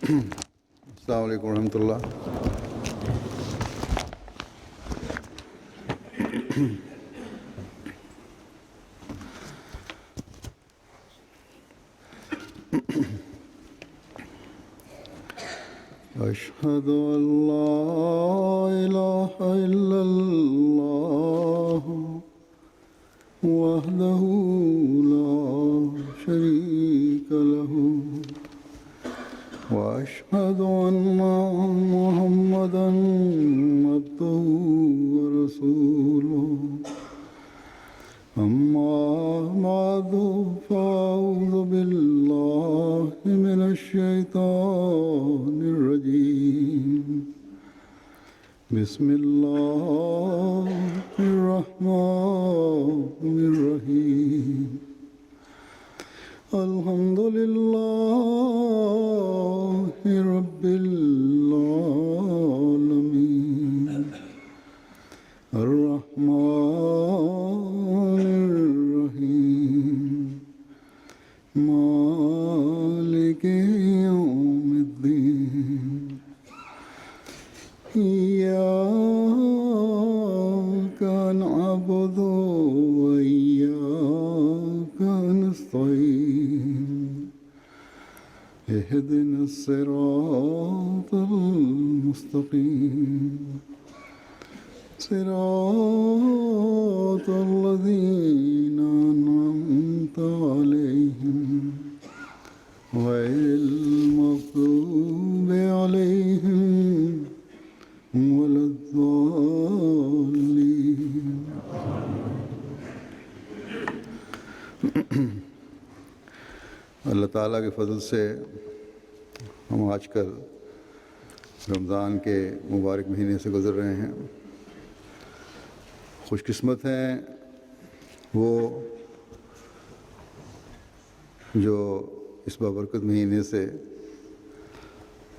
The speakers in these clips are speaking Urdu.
السلام علیکم ورحمۃ اللہ۔ اشہد ان لا الہ الا اللہ وحدہ لا شریک لہ واشہد ان محمدا عبدہ ورسولہ اما بعد فاعوذ باللہ من الشیطان الرجیم بسم اللہ الرحمن الرحیم الحمد للہ رب العالمین الرحمن الرحیم مالک یوم الدین ایاک نعبد وایاک نستعین اهدنا الصراط المستقیم صراط الذین انعمت علیہم غیر المغضوب علیہم ولا الضالین۔ اللہ تعالیٰ کے فضل سے ہم آج کل رمضان کے مبارک مہینے سے گزر رہے ہیں۔ خوش قسمت ہیں وہ جو اس بابرکت مہینے سے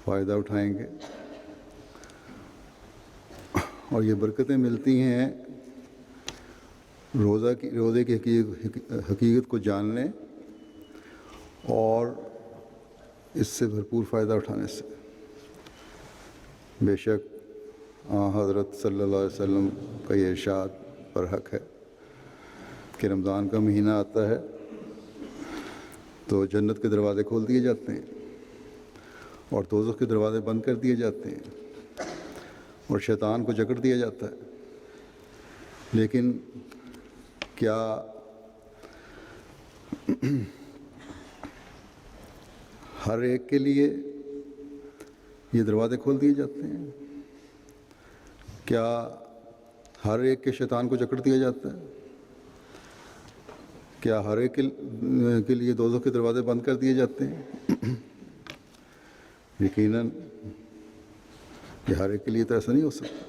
فائدہ اٹھائیں گے، اور یہ برکتیں ملتی ہیں روزے کی حقیقت کو جاننے اور اس سے بھرپور فائدہ اٹھانے سے۔ بے شک حضرت صلی اللہ علیہ وسلم کا یہ ارشاد پر حق ہے کہ رمضان کا مہینہ آتا ہے تو جنت کے دروازے کھول دیے جاتے ہیں اور دوزخ کے دروازے بند کر دیے جاتے ہیں اور شیطان کو جکڑ دیا جاتا ہے۔ لیکن کیا ہر ایک کے لیے یہ دروازے کھول دیے جاتے ہیں؟ کیا ہر ایک کے شیطان کو جکڑ دیا جاتا ہے؟ کیا ہر ایک کے لیے دوزخ کے دروازے بند کر دیے جاتے ہیں؟ یقیناً کہ ہر ایک کے لیے تو ایسا نہیں ہو سکتا،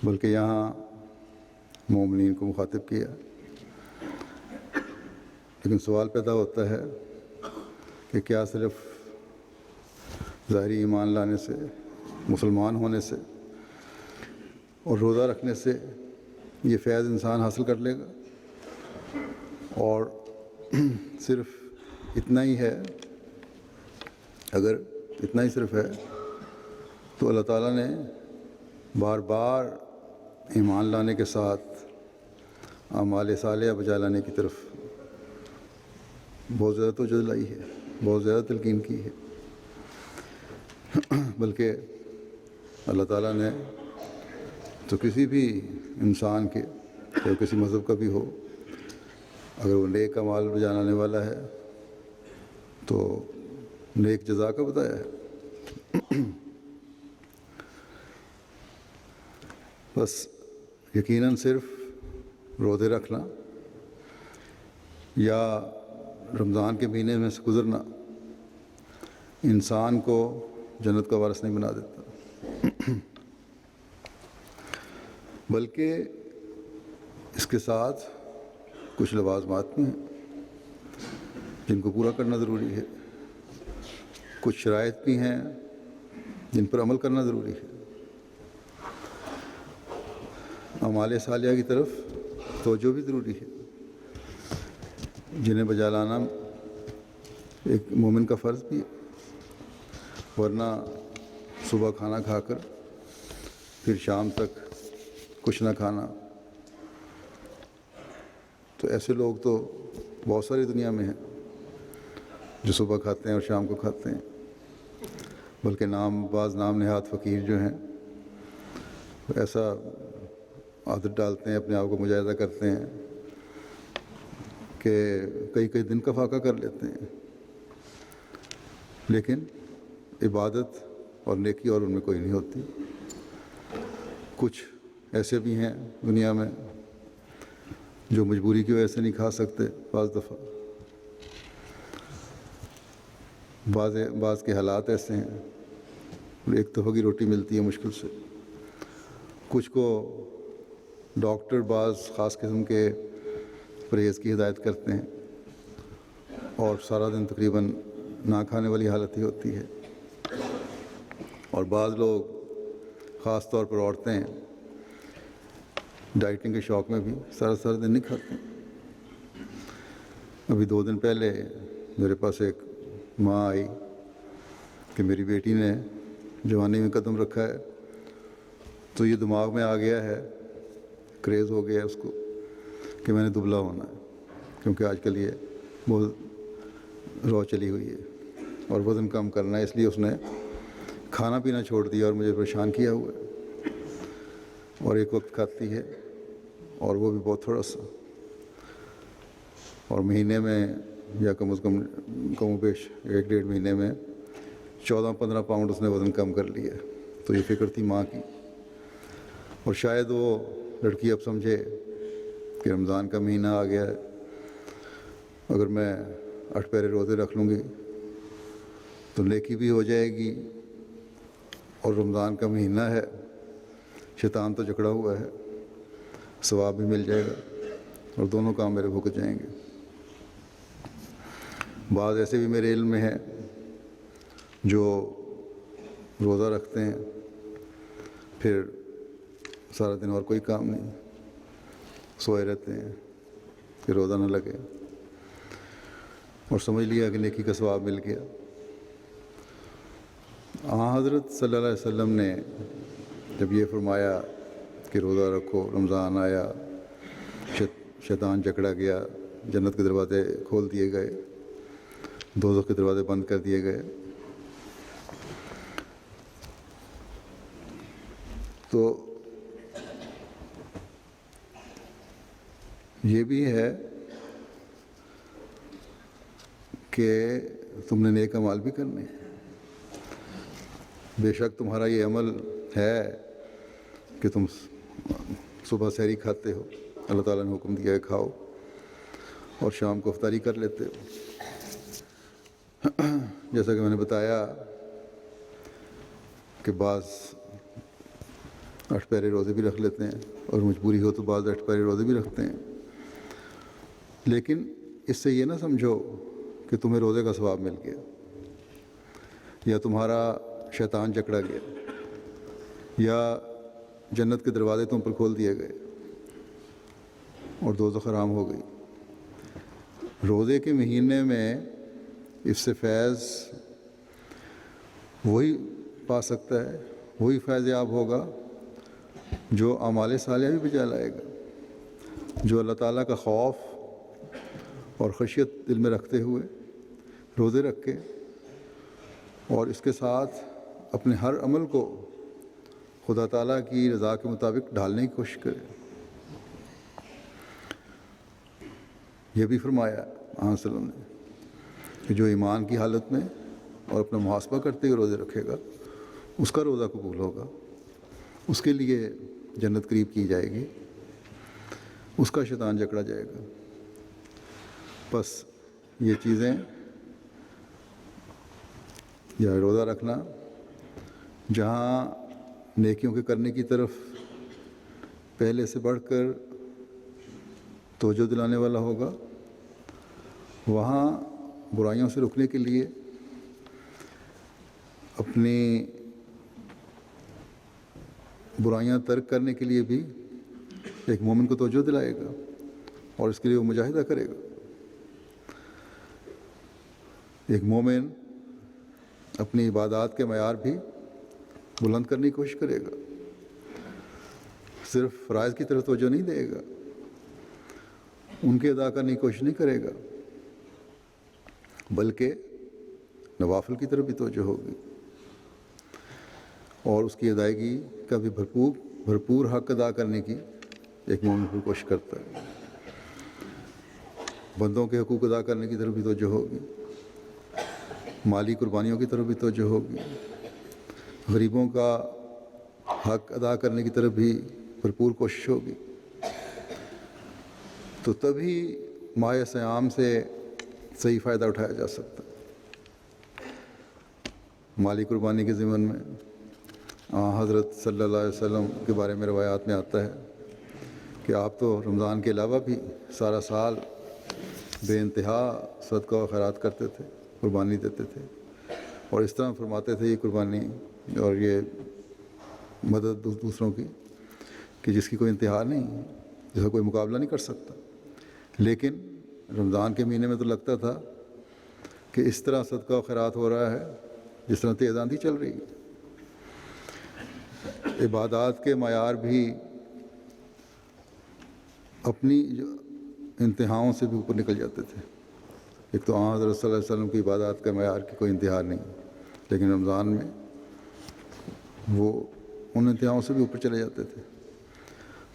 بلکہ یہاں مومنین کو مخاطب کیا۔ لیکن سوال پیدا ہوتا ہے کہ کیا صرف ظاہری ایمان لانے سے، مسلمان ہونے سے اور روزہ رکھنے سے یہ فیض انسان حاصل کر لے گا؟ اور صرف اتنا ہی ہے؟ اگر اتنا ہی صرف ہے تو اللہ تعالیٰ نے بار بار ایمان لانے کے ساتھ اعمال صالحہ بجا لانے کی طرف بہت زیادہ توجہ دلائی ہے، بہت زیادہ تلقین کی ہے۔ بلکہ اللہ تعالیٰ نے تو کسی بھی انسان کے، چاہے کسی مذہب کا بھی ہو، اگر وہ نیک اعمال بجا لانے والا ہے تو نیک جزا کا بتایا ہے۔ بس یقیناً صرف روزے رکھنا یا رمضان کے مہینے میں سے گزرنا انسان کو جنت کا وارث نہیں بنا دیتا، بلکہ اس کے ساتھ کچھ لوازمات بھی ہیں جن کو پورا کرنا ضروری ہے، کچھ شرائط بھی ہیں جن پر عمل کرنا ضروری ہے۔ اعمال صالحہ کی طرف توجہ بھی ضروری ہے، جنہیں بجا لانا ایک مومن کا فرض بھی ہے۔ ورنہ صبح کھانا کھا کر پھر شام تک کچھ نہ کھانا. تو ایسے لوگ تو بہت ساری دنیا میں ہیں جو صبح کھاتے ہیں اور شام کو کھاتے ہیں. بلکہ بعض نام نہاد فقیر جو ہیں ایسا عادت ڈالتے ہیں، اپنے آپ کو مجاہدہ کرتے ہیں کہ کئی کئی دن کا فاقہ کر لیتے ہیں، لیکن عبادت اور نیکی اور ان میں کوئی نہیں ہوتی. کچھ ایسے بھی ہیں دنیا میں جو مجبوری کی وجہ سے نہیں کھا سکتے. بعض دفعہ بعض کے حالات ایسے ہیں، ایک دفعہ کی روٹی ملتی ہے مشکل سے. کچھ کو ڈاکٹر بعض خاص قسم کے پرہیز کی ہدایت کرتے ہیں اور سارا دن تقریباً نہ کھانے والی حالت ہی ہوتی ہے. اور بعض لوگ خاص طور پر عورتیں ڈائٹنگ کے شوق میں بھی سارا دن نہیں کھاتے. ابھی 2 دن پہلے میرے پاس ایک ماں آئی کہ میری بیٹی نے جوانی میں قدم رکھا ہے تو یہ دماغ میں آ گیا ہے، کریز ہو گیا ہے اس کو کہ میں نے دبلا ہونا ہے، کیونکہ آج کل یہ بہت رو چلی ہوئی ہے اور وزن کم کرنا ہے. اس لیے اس نے کھانا پینا چھوڑ دیا اور مجھے پریشان کیا ہوا ہے. اور ایک وقت کھاتی ہے اور وہ بھی بہت تھوڑا سا، اور مہینے میں یا کم از کم و بیش 1-1.5 مہینے میں 14-15 پاؤنڈ اس نے وزن کم کر لیا. تو یہ فکر تھی ماں کی. اور شاید وہ لڑکی اب سمجھے کہ رمضان کا مہینہ آ گیا ہے، اگر میں 8 پیرے روزے رکھ لوں گی تو نیکی بھی ہو جائے گی، اور رمضان کا مہینہ ہے، شیطان تو جکڑا ہوا ہے، ثواب بھی مل جائے گا اور دونوں کام میرے بھگ جائیں گے. بعض ایسے بھی میرے علم میں ہیں جو روزہ رکھتے ہیں پھر سارا دن اور کوئی کام نہیں، سوئے رہتے ہیں کہ روزہ نہ لگے، اور سمجھ لیا کہ نیکی کا ثواب مل گیا. حضرت صلی اللہ علیہ وسلم نے جب یہ فرمایا کہ روزہ رکھو، رمضان آیا، شیطان جکڑا گیا، جنت کے دروازے کھول دیے گئے، دوزخ کے دروازے بند کر دیے گئے، تو یہ بھی ہے کہ تم نے نیک اعمال بھی کرنے ہیں. بے شک تمہارا یہ عمل ہے کہ تم صبح سحری کھاتے ہو، اللہ تعالیٰ نے حکم دیا ہے کھاؤ، اور شام کو افطاری کر لیتے ہو. جیسا کہ میں نے بتایا کہ بعض 8 پیرے روزے بھی رکھ لیتے ہیں، اور مجبوری ہو تو بعض 8 پیرے روزے بھی رکھتے ہیں. لیکن اس سے یہ نہ سمجھو کہ تمہیں روزے کا ثواب مل گیا، یا تمہارا شیطان جکڑا گیا، یا جنت کے دروازے تم پر کھول دیے گئے اور دوزخ حرام ہو گئی. روزے کے مہینے میں اس سے فیض وہی پا سکتا ہے، وہی فیض یاب ہوگا جو اعمال صالحہ بھی بجا لائے گا، جو اللہ تعالیٰ کا خوف اور خشیت دل میں رکھتے ہوئے روزے رکھے اور اس کے ساتھ اپنے ہر عمل کو خدا تعالیٰ کی رضا کے مطابق ڈھالنے کی کوشش کرے. یہ بھی فرمایا صلی اللہ علیہ وسلم نے کہ جو ایمان کی حالت میں اور اپنا محاسبہ کرتے ہوئے روزے رکھے گا اس کا روزہ قبول ہوگا، اس کے لیے جنت قریب کی جائے گی، اس کا شیطان جکڑا جائے گا. بس یہ چیزیں، یا روزہ رکھنا جہاں نیکیوں کے کرنے کی طرف پہلے سے بڑھ کر توجہ دلانے والا ہوگا، وہاں برائیوں سے رکنے کے لیے اپنی برائیاں ترک کرنے کے لیے بھی ایک مومن کو توجہ دلائے گا اور اس کے لیے وہ مجاہدہ کرے گا. ایک مومن اپنی عبادات کے معیار بھی بلند کرنے کی کوشش کرے گا، صرف فرائض کی طرف توجہ نہیں دے گا، ان کے ادا کرنے کی کوشش نہیں کرے گا، بلکہ نوافل کی طرف بھی توجہ ہوگی، اور اس کی ادائیگی کا بھی بھرپور حق ادا کرنے کی ایک مومن کوشش کرتا ہے۔ بندوں کے حقوق ادا کرنے کی طرف بھی توجہ ہوگی، مالی قربانیوں کی طرف بھی توجہ ہوگی، غریبوں کا حق ادا کرنے کی طرف بھی بھرپور کوشش ہوگی، تو تبھی ماہ صیام سے صحیح فائدہ اٹھایا جا سکتا ہے۔ مالی قربانی کے ضمن میں حضرت صلی اللہ علیہ وسلم کے بارے میں روایات میں آتا ہے کہ آپ تو رمضان کے علاوہ بھی سارا سال بے انتہا صدقہ و خیرات کرتے تھے، قربانی دیتے تھے، اور اس طرح فرماتے تھے یہ قربانی اور یہ مدد دوسروں کی کہ جس کی کوئی انتہا نہیں، جس کا کوئی مقابلہ نہیں کر سکتا، لیکن رمضان کے مہینے میں تو لگتا تھا کہ اس طرح صدقہ و خیرات ہو رہا ہے جس طرح تیز آندھی چل رہی ہے۔ عبادات کے معیار بھی اپنی انتہاؤں سے بھی اوپر نکل جاتے تھے۔ ایک تو حضرت صلی اللہ علیہ وسلم کی عبادات کا معیار کی کوئی انتہا نہیں، لیکن رمضان میں وہ ان انتہاؤں سے بھی اوپر چلے جاتے تھے۔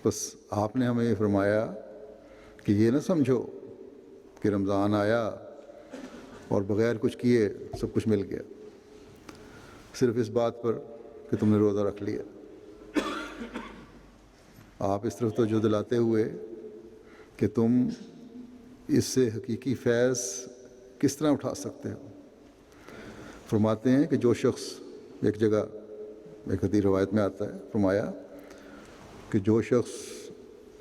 بس آپ نے ہمیں یہ فرمایا کہ یہ نہ سمجھو کہ رمضان آیا اور بغیر کچھ کیے سب کچھ مل گیا، صرف اس بات پر کہ تم نے روزہ رکھ لیا۔ آپ اس طرف توجہ دلاتے ہوئے کہ تم اس سے حقیقی فیض کس طرح اٹھا سکتے ہو، فرماتے ہیں کہ جو شخص ایک جگہ ایک حدیث روایت میں آتا ہے، فرمایا کہ جو شخص،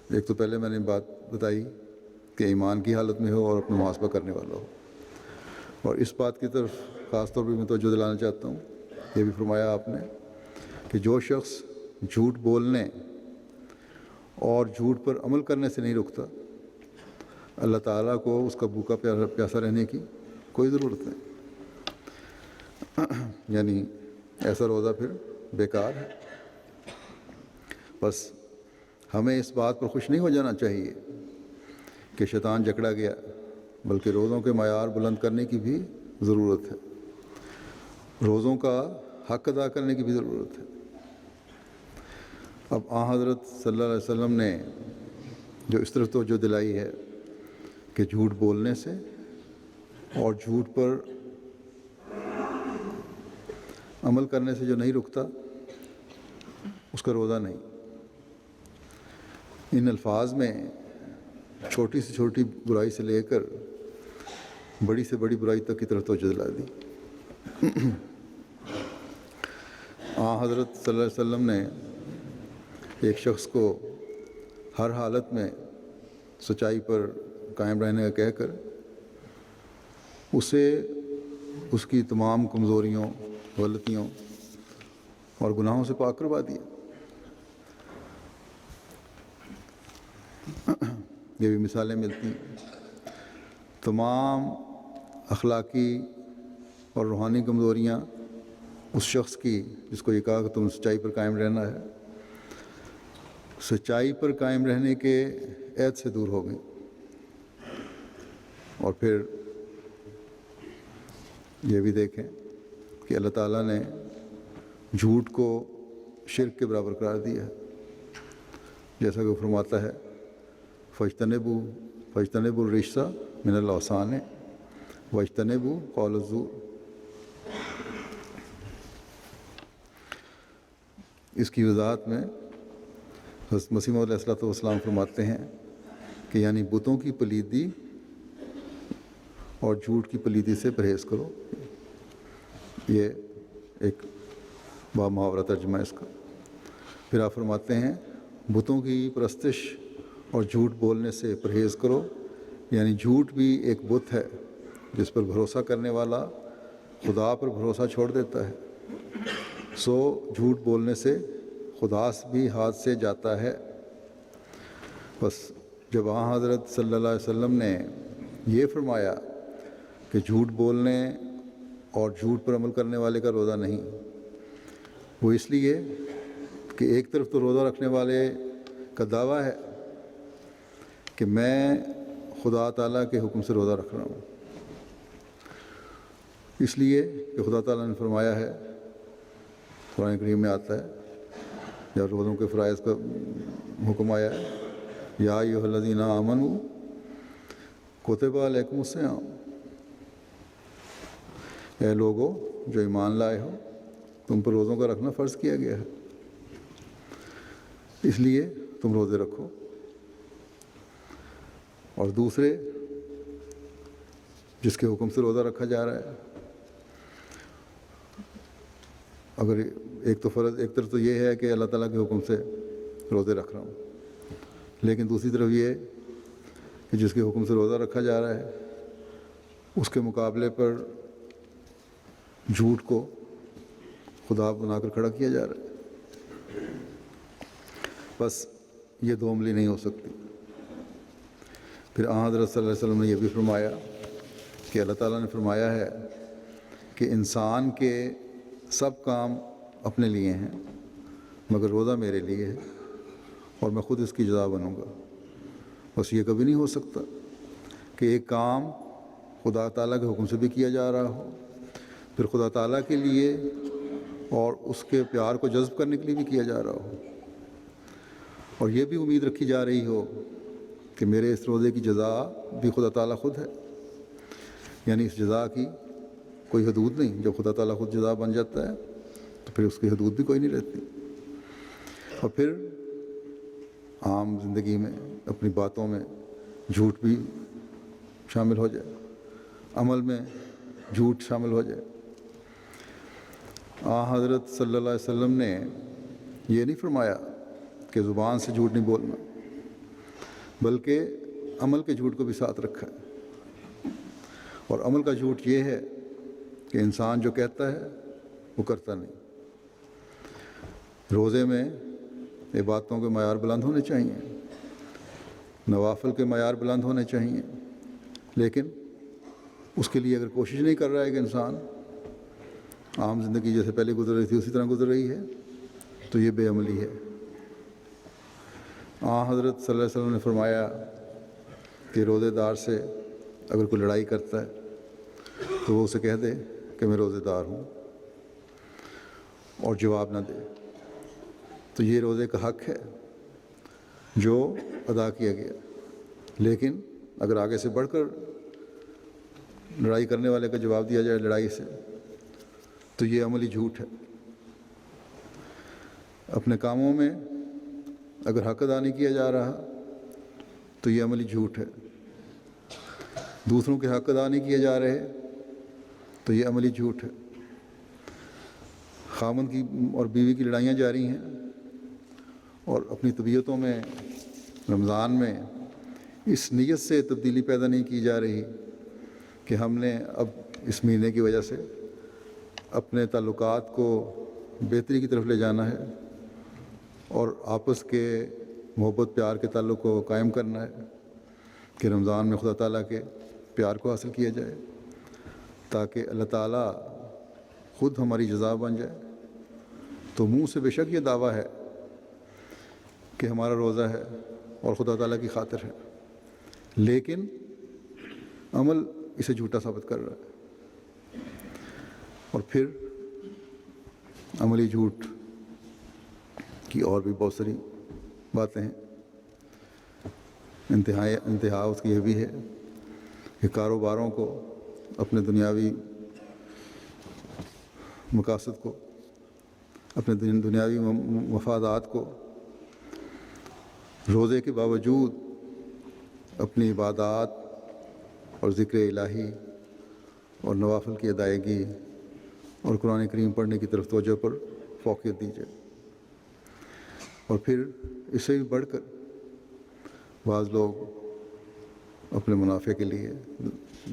ایک تو پہلے میں نے بات بتائی کہ ایمان کی حالت میں ہو اور اپنا محاسبہ کرنے والا ہو، اور اس بات کی طرف خاص طور پہ میں توجہ دلانا چاہتا ہوں، یہ بھی فرمایا آپ نے کہ جو شخص جھوٹ بولنے اور جھوٹ پر عمل کرنے سے نہیں رکتا، اللہ تعالیٰ کو اس کا بھوکا پیاسا رہنے کی کوئی ضرورت نہیں، یعنی ایسا روزہ پھر بیکار ہے۔ بس ہمیں اس بات پر خوش نہیں ہو جانا چاہیے کہ شیطان جکڑا گیا، بلکہ روزوں کے معیار بلند کرنے کی بھی ضرورت ہے، روزوں کا حق ادا کرنے کی بھی ضرورت ہے۔ اب حضرت صلی اللہ علیہ وسلم نے جو اس طرف توجہ دلائی ہے کہ جھوٹ بولنے سے اور جھوٹ پر عمل کرنے سے جو نہیں رکتا اس کا روزہ نہیں، ان الفاظ میں چھوٹی سے چھوٹی برائی سے لے کر بڑی سے بڑی برائی تک کی طرف توجہ دلا دی۔ حضرت صلی اللہ علیہ وسلم نے ایک شخص کو ہر حالت میں سچائی پر قائم رہنے کا کہہ کر اسے اس کی تمام کمزوریوں، غلطیوں اور گناہوں سے پاک کروا دیا۔ یہ بھی مثالیں ملتی ہیں، تمام اخلاقی اور روحانی کمزوریاں اس شخص کی جس کو یہ کہا کہ تم سچائی پر قائم رہنا ہے، سچائی پر قائم رہنے کے عہد سے دور ہو گئی، اور پھر یہ بھی دیکھیں کہ اللہ تعالیٰ نے جھوٹ کو شرک کے برابر قرار دیا ہے، جیسا کہ وہ فرماتا ہے فَاجْتَنِبُوا الرِّجْسَ مِنَ الْأَوْثَانِ وَاجْتَنِبُوا قَوْلَ الزُّورِ۔ اس کی وضاحت میں حضرت مسیح موعود علیہ السلام فرماتے ہیں کہ یعنی بتوں کی پلیدی اور جھوٹ کی پلیدی سے پرہیز کرو، یہ ایک محاورہ ترجمہ ہے اس کا۔ پھر آپ فرماتے ہیں بتوں کی پرستش اور جھوٹ بولنے سے پرہیز کرو، یعنی جھوٹ بھی ایک بت ہے جس پر بھروسہ کرنے والا خدا پر بھروسہ چھوڑ دیتا ہے، سو جھوٹ بولنے سے خدا بھی ہاتھ سے جاتا ہے۔ بس جب حضرت صلی اللہ علیہ وسلم نے یہ فرمایا کہ جھوٹ بولنے اور جھوٹ پر عمل کرنے والے کا روزہ نہیں۔ وہ اس لیے کہ ایک طرف تو روزہ رکھنے والے کا دعویٰ ہے کہ میں خدا تعالیٰ کے حکم سے روزہ رکھ رہا ہوں، اس لیے کہ خدا تعالیٰ نے فرمایا ہے، قرآن کریم میں آتا ہے جب روزوں کے فرائض کا حکم آیا ہے، یا ایھا الذین آمنوا کتب علیکم الصیام، اے لوگو جو ایمان لائے ہو تم پر روزوں کا رکھنا فرض کیا گیا ہے، اس لیے تم روزے رکھو۔ اور دوسرے جس کے حکم سے روزہ رکھا جا رہا ہے، اگر ایک طرف تو یہ ہے کہ اللہ تعالیٰ کے حکم سے روزے رکھ رہا ہوں، لیکن دوسری طرف یہ کہ جس کے حکم سے روزہ رکھا جا رہا ہے اس کے مقابلے پر جھوٹ کو خدا بنا کر کھڑا کیا جا رہا ہے۔ بس یہ دو عملی نہیں ہو سکتی۔ پھر حضرت صلی اللہ علیہ وسلم نے یہ بھی فرمایا کہ اللہ تعالیٰ نے فرمایا ہے کہ انسان کے سب کام اپنے لیے ہیں مگر روزہ میرے لیے ہے اور میں خود اس کی جزا بنوں گا۔ بس یہ کبھی نہیں ہو سکتا کہ ایک کام خدا تعالیٰ کے حکم سے بھی کیا جا رہا ہو، پھر خدا تعالیٰ کے لیے اور اس کے پیار کو جذب کرنے کے لیے بھی کیا جا رہا ہو، اور یہ بھی امید رکھی جا رہی ہو کہ میرے اس روزے کی جزا بھی خدا تعالیٰ خود ہے، یعنی اس جزا کی کوئی حدود نہیں۔ جب خدا تعالیٰ خود جزا بن جاتا ہے تو پھر اس کی حدود بھی کوئی نہیں رہتی۔ اور پھر عام زندگی میں اپنی باتوں میں جھوٹ بھی شامل ہو جائے، عمل میں جھوٹ شامل ہو جائے۔ حضرت صلی اللہ علیہ وسلم نے یہ نہیں فرمایا کہ زبان سے جھوٹ نہیں بولنا، بلکہ عمل کے جھوٹ کو بھی ساتھ رکھا ہے۔ اور عمل کا جھوٹ یہ ہے کہ انسان جو کہتا ہے وہ کرتا نہیں۔ روزے میں عبادتوں کے معیار بلند ہونے چاہیے، نوافل کے معیار بلند ہونے چاہیے، لیکن اس کے لیے اگر کوشش نہیں کر رہا ہے کہ انسان عام زندگی جیسے پہلے گزر رہی تھی اسی طرح گزر رہی ہے، تو یہ بے عملی ہے۔ حضرت صلی اللہ علیہ وسلم نے فرمایا کہ روزے دار سے اگر کوئی لڑائی کرتا ہے تو وہ اسے کہہ دے کہ میں روزے دار ہوں اور جواب نہ دے، تو یہ روزے کا حق ہے جو ادا کیا گیا۔ لیکن اگر آگے سے بڑھ کر لڑائی کرنے والے کا جواب دیا جائے لڑائی سے تو یہ عملی جھوٹ ہے۔ اپنے کاموں میں اگر حق ادا نہیں کیا جا رہا تو یہ عملی جھوٹ ہے، دوسروں کے حق ادا نہیں کیے جا رہے تو یہ عملی جھوٹ ہے، خاوند کی اور بیوی کی لڑائیاں جاری ہیں اور اپنی طبیعتوں میں رمضان میں اس نیت سے تبدیلی پیدا نہیں کی جا رہی کہ ہم نے اب اس مہینے کی وجہ سے اپنے تعلقات کو بہتری کی طرف لے جانا ہے اور آپس کے محبت پیار کے تعلق کو قائم کرنا ہے کہ رمضان میں خدا تعالیٰ کے پیار کو حاصل کیا جائے تاکہ اللہ تعالیٰ خود ہماری جزا بن جائے۔ تو منہ سے بے شک یہ دعویٰ ہے کہ ہمارا روزہ ہے اور خدا تعالیٰ کی خاطر ہے، لیکن عمل اسے جھوٹا ثابت کر رہا ہے۔ اور پھر عملی جھوٹ کی اور بھی بہت ساری باتیں ہیں۔ انتہا اس کی یہ بھی ہے کہ کاروباروں کو اپنے دنیاوی مقاصد کو، اپنے دنیاوی مفادات کو روزے کے باوجود اپنی عبادات اور ذکر الہی اور نوافل کی ادائیگی اور قرآن کریم پڑھنے کی طرف توجہ پر فوقیت دی جائے۔ اور پھر اس سے بھی بڑھ کر بعض لوگ اپنے منافع کے لیے،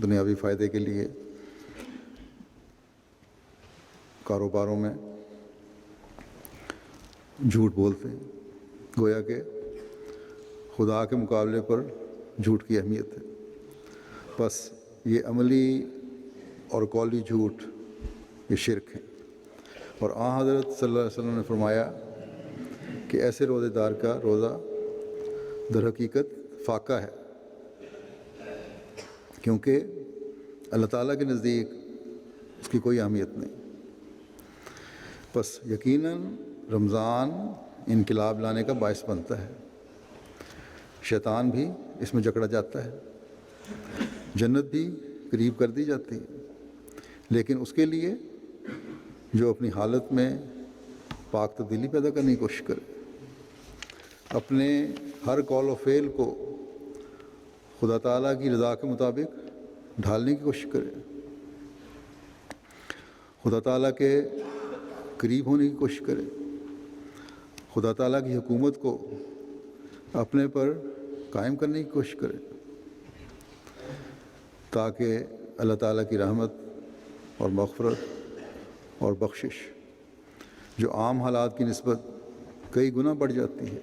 دنیاوی فائدے کے لیے کاروباروں میں جھوٹ بولتے ہیں، گویا کہ خدا کے مقابلے پر جھوٹ کی اہمیت ہے۔ بس یہ عملی اور قولی جھوٹ یہ شرک ہیں۔ اور حضرت صلی اللہ علیہ وسلم نے فرمایا کہ ایسے روزے دار کا روزہ در حقیقت فاقہ ہے، کیونکہ اللہ تعالیٰ کے نزدیک اس کی کوئی اہمیت نہیں۔ بس یقیناً رمضان انقلاب لانے کا باعث بنتا ہے، شیطان بھی اس میں جکڑا جاتا ہے، جنت بھی قریب کر دی جاتی ہے، لیکن اس کے لیے جو اپنی حالت میں پاک تبدیلی پیدا کرنے کی کوشش کرے، اپنے ہر قول و فعل کو خدا تعالیٰ کی رضا کے مطابق ڈھالنے کی کوشش کرے، خدا تعالیٰ کے قریب ہونے کی کوشش کرے، خدا تعالیٰ کی حکومت کو اپنے پر قائم کرنے کی کوشش کرے، تاکہ اللہ تعالیٰ کی رحمت اور مغفرت اور بخشش جو عام حالات کی نسبت کئی گنا بڑھ جاتی ہے،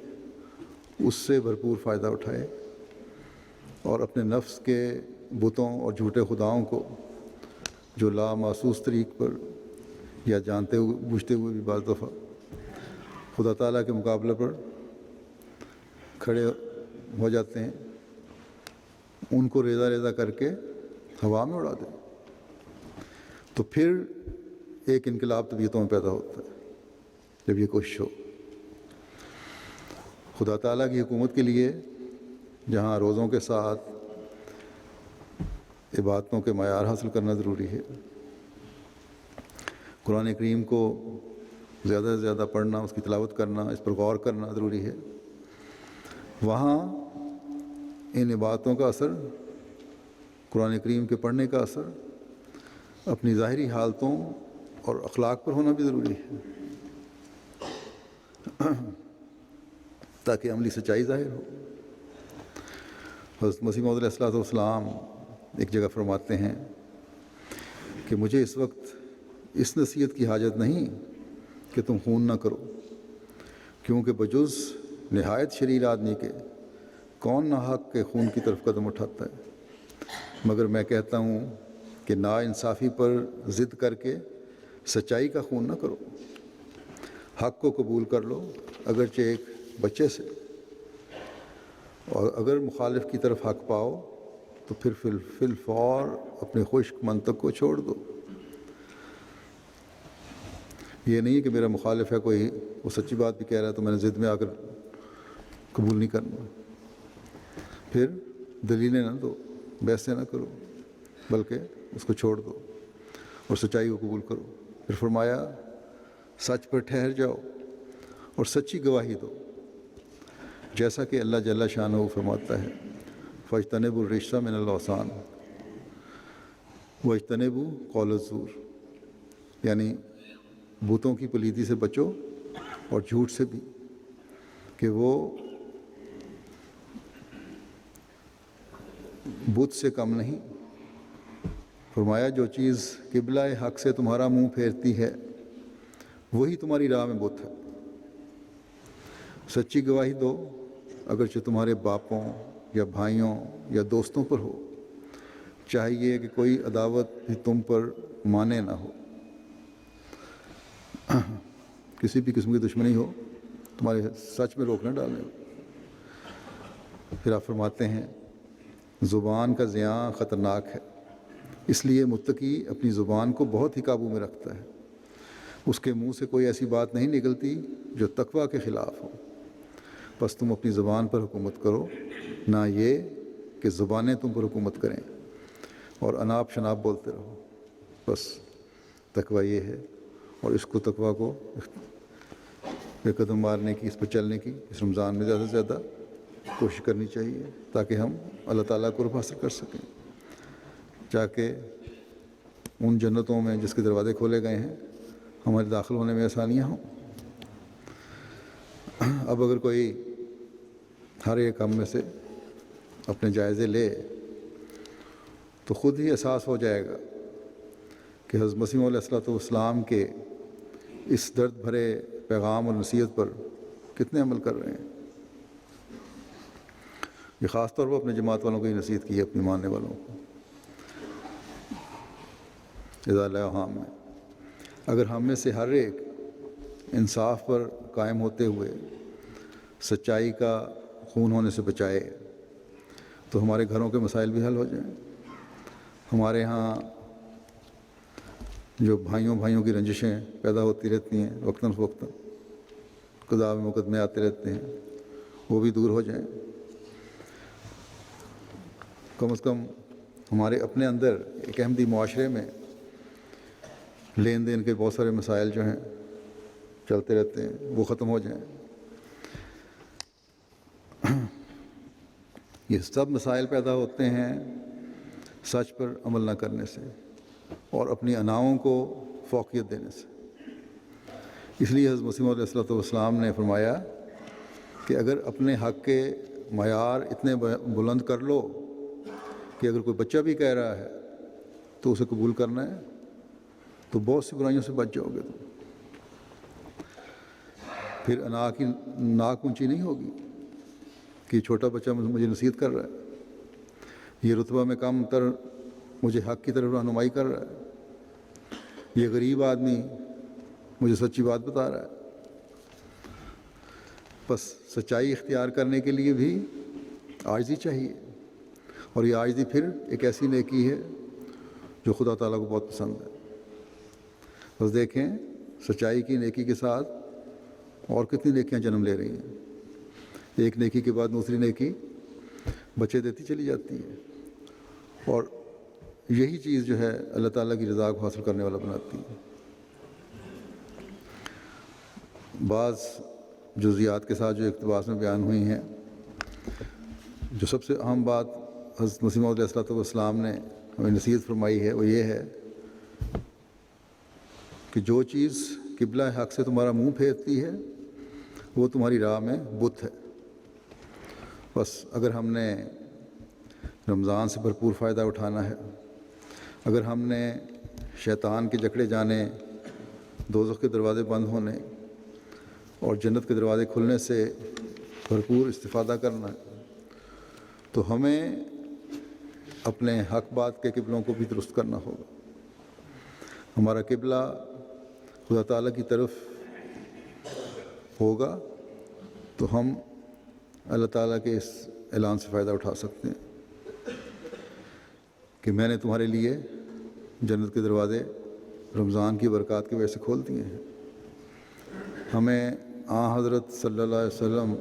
اس سے بھرپور فائدہ اٹھائے اور اپنے نفس کے بتوں اور جھوٹے خداؤں کو جو لامحسوس طریق پر یا جانتے ہوئے بوجھتے ہوئے بھی بعض دفعہ خدا تعالیٰ کے مقابلے پر کھڑے ہو جاتے ہیں، ان کو ریزہ ریزہ کر کے ہوا میں اڑا دیں، تو پھر ایک انقلاب طبیعتوں میں پیدا ہوتا ہے جب یہ کوشش ہو۔ خدا تعالیٰ کی حکومت کے لیے جہاں روزوں کے ساتھ عبادتوں کے معیار حاصل کرنا ضروری ہے، قرآن کریم کو زیادہ سے زیادہ پڑھنا، اس کی تلاوت کرنا، اس پر غور کرنا ضروری ہے، وہاں ان عبادتوں کا اثر، قرآن کریم کے پڑھنے کا اثر اپنی ظاہری حالتوں اور اخلاق پر ہونا بھی ضروری ہے، تاکہ عملی سچائی ظاہر ہو۔ حضرت مسیح موعود علیہ السلام ایک جگہ فرماتے ہیں کہ مجھے اس وقت اس نصیحت کی حاجت نہیں کہ تم خون نہ کرو، کیونکہ بجز نہایت شریر آدمی کے کون ناحق کے خون کی طرف قدم اٹھاتا ہے، مگر میں کہتا ہوں کہ نا انصافی پر ضد کر کے سچائی کا خون نہ کرو، حق کو قبول کر لو اگرچہ ایک بچے سے، اور اگر مخالف کی طرف حق پاؤ تو پھر فی الفور اپنے خشک منطق کو چھوڑ دو۔ یہ نہیں کہ میرا مخالف ہے کوئی، وہ سچی بات بھی کہہ رہا ہے تو میں نے ضد میں آ کر قبول نہیں کرنا، پھر دلیلیں نہ دو، بحثیں نہ کرو، بلکہ اس کو چھوڑ دو اور سچائی کو قبول کرو۔ پھر فرمایا سچ پر ٹھہر جاؤ اور سچی گواہی دو، جیسا کہ اللہ جل شانہ فرماتا ہے فاجتنبوا الرجس من الاوثان واجتنبوا قول الزور، یعنی بتوں کی پلیدی سے بچو اور جھوٹ سے بھی، کہ وہ بت سے کم نہیں۔ فرمایا جو چیز قبلہ حق سے تمہارا منہ پھیرتی ہے وہی تمہاری راہ میں بت ہے۔ سچی گواہی دو اگرچہ تمہارے باپوں یا بھائیوں یا دوستوں پر ہو، چاہیے کہ کوئی عداوت بھی تم پر مانے نہ ہو، کسی بھی قسم کی دشمنی ہو، تمہارے سچ میں روک نہ ڈالنے۔ پھر آپ فرماتے ہیں زبان کا زیاں خطرناک ہے، اس لیے متقی اپنی زبان کو بہت ہی قابو میں رکھتا ہے، اس کے منہ سے کوئی ایسی بات نہیں نکلتی جو تقویٰ کے خلاف ہو۔ بس تم اپنی زبان پر حکومت کرو، نہ یہ کہ زبانیں تم پر حکومت کریں، اور اناپ شناپ بولتے رہو۔ بس تقویٰ یہ ہے، اور اس کو تقویٰ کو بے قدم مارنے کی، اس پر چلنے کی اس رمضان میں زیادہ سے زیادہ کوشش کرنی چاہیے، تاکہ ہم اللہ تعالیٰ کو قرب حاصل کر سکیں، تاکہ ان جنتوں میں جس کے دروازے کھولے گئے ہیں ہمارے داخل ہونے میں آسانیاں ہوں۔ اب اگر کوئی ہر ایک کام میں سے اپنے جائزے لے تو خود ہی احساس ہو جائے گا کہ حضرت مسیح علیہ السلام کے اس درد بھرے پیغام اور نصیحت پر کتنے عمل کر رہے ہیں۔ یہ خاص طور پر اپنے جماعت والوں کو ہی نصیحت کی ہے، اپنے ماننے والوں کو۔ اذا لا میں اگر ہم میں سے ہر ایک انصاف پر قائم ہوتے ہوئے سچائی کا خون ہونے سے بچائے تو ہمارے گھروں کے مسائل بھی حل ہو جائیں. ہمارے ہاں جو بھائیوں کی رنجشیں پیدا ہوتی رہتی ہیں وقتاً فوقتاً، قضاء میں مقدمے آتے رہتے ہیں، وہ بھی دور ہو جائیں. کم از کم ہمارے اپنے اندر ایک احمدی معاشرے میں لین دین کے بہت سارے مسائل جو ہیں چلتے رہتے ہیں، وہ ختم ہو جائیں. یہ سب مسائل پیدا ہوتے ہیں سچ پر عمل نہ کرنے سے اور اپنی اناؤں کو فوقیت دینے سے. اس لیے حضرت مسیح علیہ السلام نے فرمایا کہ اگر اپنے حق کے معیار اتنے بلند کر لو کہ اگر کوئی بچہ بھی کہہ رہا ہے تو اسے قبول کرنا ہے، تو بہت سی برائیوں سے بچ جاؤ گے. تم پھر انا کی ناک اونچی نہیں ہوگی کہ چھوٹا بچہ مجھے نصیحت کر رہا ہے، یہ رتبہ میں کم تر مجھے حق کی طرف رہنمائی کر رہا ہے، یہ غریب آدمی مجھے سچی بات بتا رہا ہے. بس سچائی اختیار کرنے کے لیے بھی عاجزی چاہیے، اور یہ عاجزی پھر ایک ایسی نیکی ہے جو خدا تعالیٰ کو بہت پسند ہے. بس دیکھیں سچائی کی نیکی کے ساتھ اور کتنی نیکیاں جنم لے رہی ہیں. ایک نیکی کے بعد دوسری نیکی بچے دیتی چلی جاتی ہے، اور یہی چیز جو ہے اللہ تعالیٰ کی رضا کو حاصل کرنے والا بناتی ہے. بعض جزیات کے ساتھ جو اقتباس میں بیان ہوئی ہیں، جو سب سے اہم بات حضرت مسیح موعود علیہ السلام نے ہمیں نصیحت فرمائی ہے وہ یہ ہے کہ جو چیز قبلہ حق سے تمہارا منہ پھیرتی ہے وہ تمہاری راہ میں بت ہے. بس اگر ہم نے رمضان سے بھرپور فائدہ اٹھانا ہے، اگر ہم نے شیطان کے جکڑے جانے، دوزخ کے دروازے بند ہونے اور جنت کے دروازے کھلنے سے بھرپور استفادہ کرنا ہے، تو ہمیں اپنے حق بات کے قبلوں کو بھی درست کرنا ہوگا. ہمارا قبلہ خدا تعالیٰ کی طرف ہوگا تو ہم اللہ تعالیٰ کے اس اعلان سے فائدہ اٹھا سکتے ہیں کہ میں نے تمہارے لیے جنت کے دروازے رمضان کی برکات کی وجہ سے کھول دیے ہیں. ہمیں حضرت صلی اللہ علیہ وسلم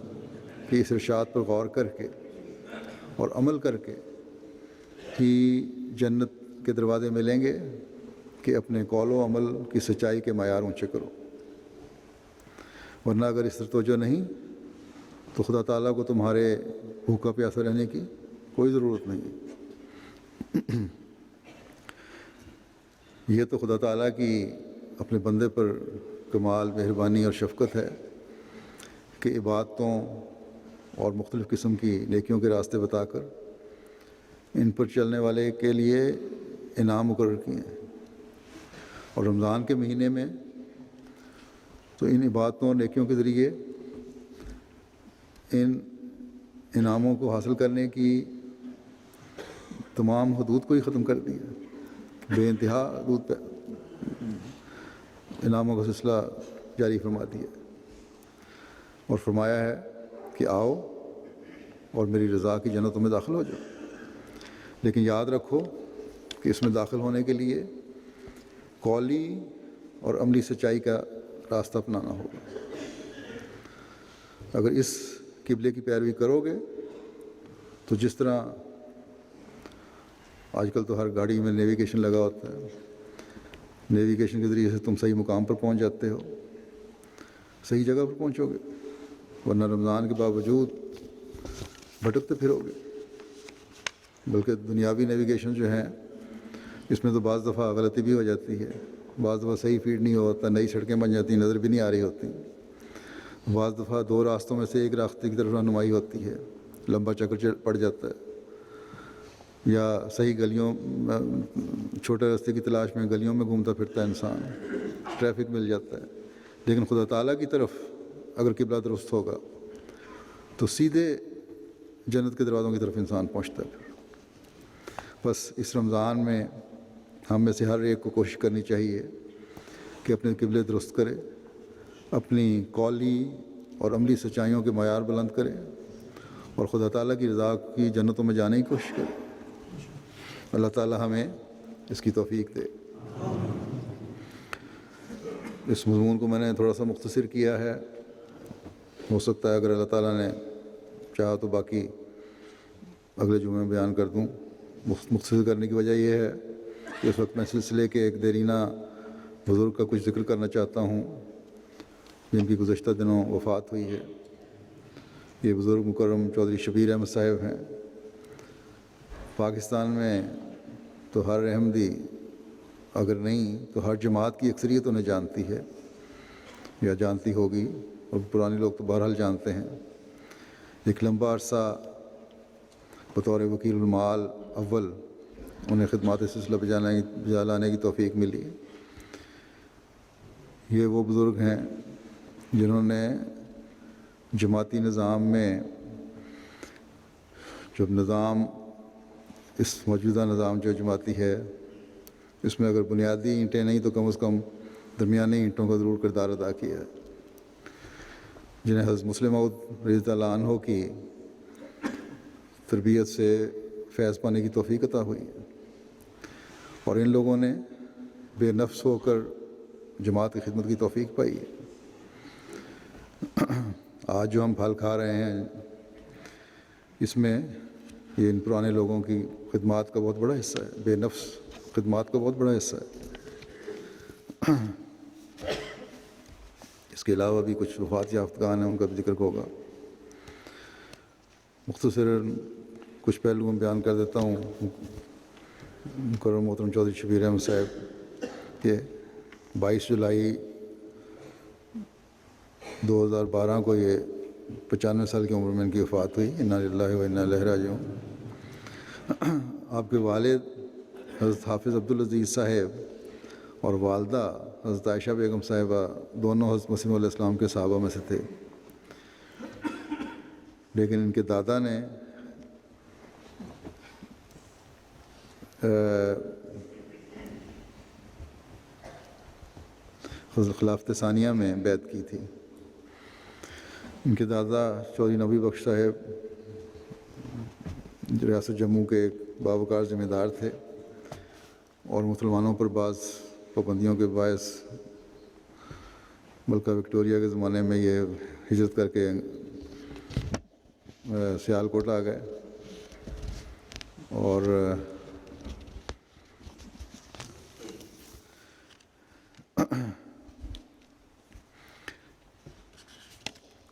کی اس ارشاد پر غور کر کے اور عمل کر کے ہی جنت کے دروازے ملیں گے کہ اپنے قول و عمل کی سچائی کے معیار اونچے کرو. ورنہ اگر اس طرح توجہ نہیں تو خدا تعالیٰ کو تمہارے بھوکا پیاسا رہنے کی کوئی ضرورت نہیں. یہ تو خدا تعالیٰ کی اپنے بندے پر کمال مہربانی اور شفقت ہے کہ عبادتوں اور مختلف قسم کی نیکیوں کے راستے بتا کر ان پر چلنے والے کے لیے انعام مقرر کیے ہیں. اور رمضان کے مہینے میں تو ان عبادتوں اور نیکیوں کے ذریعے ان انعاموں کو حاصل کرنے کی تمام حدود کو ہی ختم کر دیا. بے انتہا حدود پہ انعاموں کا سلسلہ جاری فرما دیا اور فرمایا ہے کہ آؤ اور میری رضا کی جنتوں میں داخل ہو جاؤ. لیکن یاد رکھو کہ اس میں داخل ہونے کے لیے قولی اور عملی سچائی کا راستہ اپنانا ہوگا. اگر اس قبلے کی پیروی کرو گے تو جس طرح آج کل تو ہر گاڑی میں نیویگیشن لگا ہوتا ہے، نیویگیشن کے ذریعے سے تم صحیح مقام پر پہنچ جاتے ہو، صحیح جگہ پر پہنچو گے. ورنہ رمضان کے باوجود بھٹکتے پھرو گے. بلکہ دنیاوی نیویگیشن جو ہے اس میں تو بعض دفعہ غلطی بھی ہو جاتی ہے، بعض دفعہ صحیح فیڈ نہیں ہوتا، نئی سڑکیں بن جاتی ہیں، نظر بھی نہیں آ رہی ہوتی. بعض دفعہ دو راستوں میں سے ایک راستے کی طرف رہنمائی ہوتی ہے، لمبا چکر پڑ جاتا ہے. یا صحیح گلیوں، چھوٹے راستے کی تلاش میں گلیوں میں گھومتا پھرتا ہے انسان، ٹریفک مل جاتا ہے. لیکن خدا تعالیٰ کی طرف اگر قبلہ درست ہوگا تو سیدھے جنت کے دروازوں کی طرف انسان پہنچتا ہے. بس اس رمضان میں ہم میں سے ہر ایک کو کوشش کرنی چاہیے کہ اپنے قبلے درست کرے، اپنی قولی اور عملی سچائیوں کے معیار بلند کرے اور خدا تعالیٰ کی رضا کی جنتوں میں جانے کی کوشش کرے۔ اللہ تعالیٰ ہمیں اس کی توفیق دے۔ اس مضمون کو میں نے تھوڑا سا مختصر کیا ہے، ہو سکتا ہے اگر اللہ تعالیٰ نے چاہا تو باقی اگلے جمعے میں بیان کر دوں۔ مختصر کرنے کی وجہ یہ ہے کہ اس وقت میں سلسلے کے ایک دیرینہ بزرگ کا کچھ ذکر کرنا چاہتا ہوں جن کی گزشتہ دنوں وفات ہوئی ہے۔ یہ بزرگ مکرم چودھری شبیر احمد صاحب ہیں۔ پاکستان میں تو ہر احمدی اگر نہیں تو ہر جماعت کی اکثریت انہیں جانتی ہے یا جانتی ہوگی، اور پرانے لوگ تو بہرحال جانتے ہیں۔ ایک لمبا عرصہ بطور وکیل المعال اول انہیں خدمات سلسلہ بجا لانے کی توفیق ملی۔ یہ وہ بزرگ ہیں جنہوں نے جماعتی نظام میں، جب نظام اس موجودہ نظام جو جماعتی ہے اس میں اگر بنیادی اینٹیں نہیں تو کم از کم درمیانی اینٹوں کا ضرور کردار ادا کیا ہے، جنہیں حضرت مسلم موعود رضی اللہ عنہ کی تربیت سے فیض پانے کی توفیق عطا ہوئی ہے، اور ان لوگوں نے بے نفس ہو کر جماعت کی خدمت کی توفیق پائی ہے۔ آج جو ہم پھل کھا رہے ہیں اس میں یہ ان پرانے لوگوں کی خدمات کا بہت بڑا حصہ ہے، بے نفس خدمات کا بہت بڑا حصہ ہے۔ اس کے علاوہ بھی کچھ وفات یافتگان ہیں، ان کا بھی ذکر ہوگا۔ مختصراً کچھ پہلو میں بیان کر دیتا ہوں۔ مکرم محترم چودھری شبیر احمد صاحب کے 22 جولائی 2012 کو یہ 95 سال کی عمر میں ان کی وفات ہوئی۔ انا للہ و انا الیہ راجعون۔ آپ کے والد حضرت حافظ عبدالعزیز صاحب اور والدہ حضرت عائشہ بیگم صاحبہ دونوں حضرت مسیح علیہ السلام کے صحابہ میں سے تھے، لیکن ان کے دادا نے حضرت خلافت ثانیہ میں بیعت کی تھی۔ ان کے دادا چودھری نبی بخش صاحب ریاست جموں کے ایک باوقار ذمہ دار تھے، اور مسلمانوں پر بعض پابندیوں کے باعث ملکہ وکٹوریہ کے زمانے میں یہ ہجرت کر کے سیالکوٹ آ گئے، اور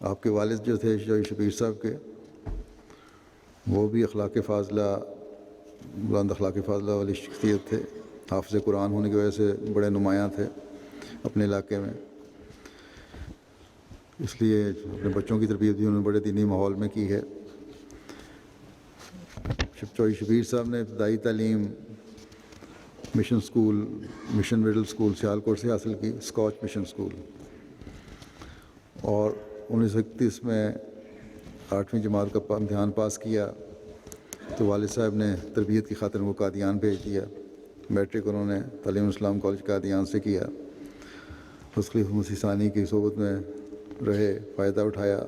آپ کے والد جو تھے شبیر صاحب کے، وہ بھی اخلاق فاضلہ، بلند اخلاق فاضلہ والی شخصیت تھے۔ حافظ قرآن ہونے کی وجہ سے بڑے نمایاں تھے اپنے علاقے میں، اس لیے اپنے بچوں کی تربیت بھی انہوں نے بڑے دینی ماحول میں کی ہے۔ چودھری شبیر صاحب نے ابتدائی تعلیم مشن مڈل اسکول سیالکوٹ سے حاصل کی، اسکاچ مشن اسکول، اور 1931 میں 8ویں جماعت کا امتحان پاس کیا تو والد صاحب نے تربیت کی خاطر وہ قادیان بھیج دیا۔ میٹرک انہوں نے تعلیم الاسلام کالج قادیان سے کیا۔ حضرت خلیفہ مسیح ثانی کی صحبت میں رہے، فائدہ اٹھایا،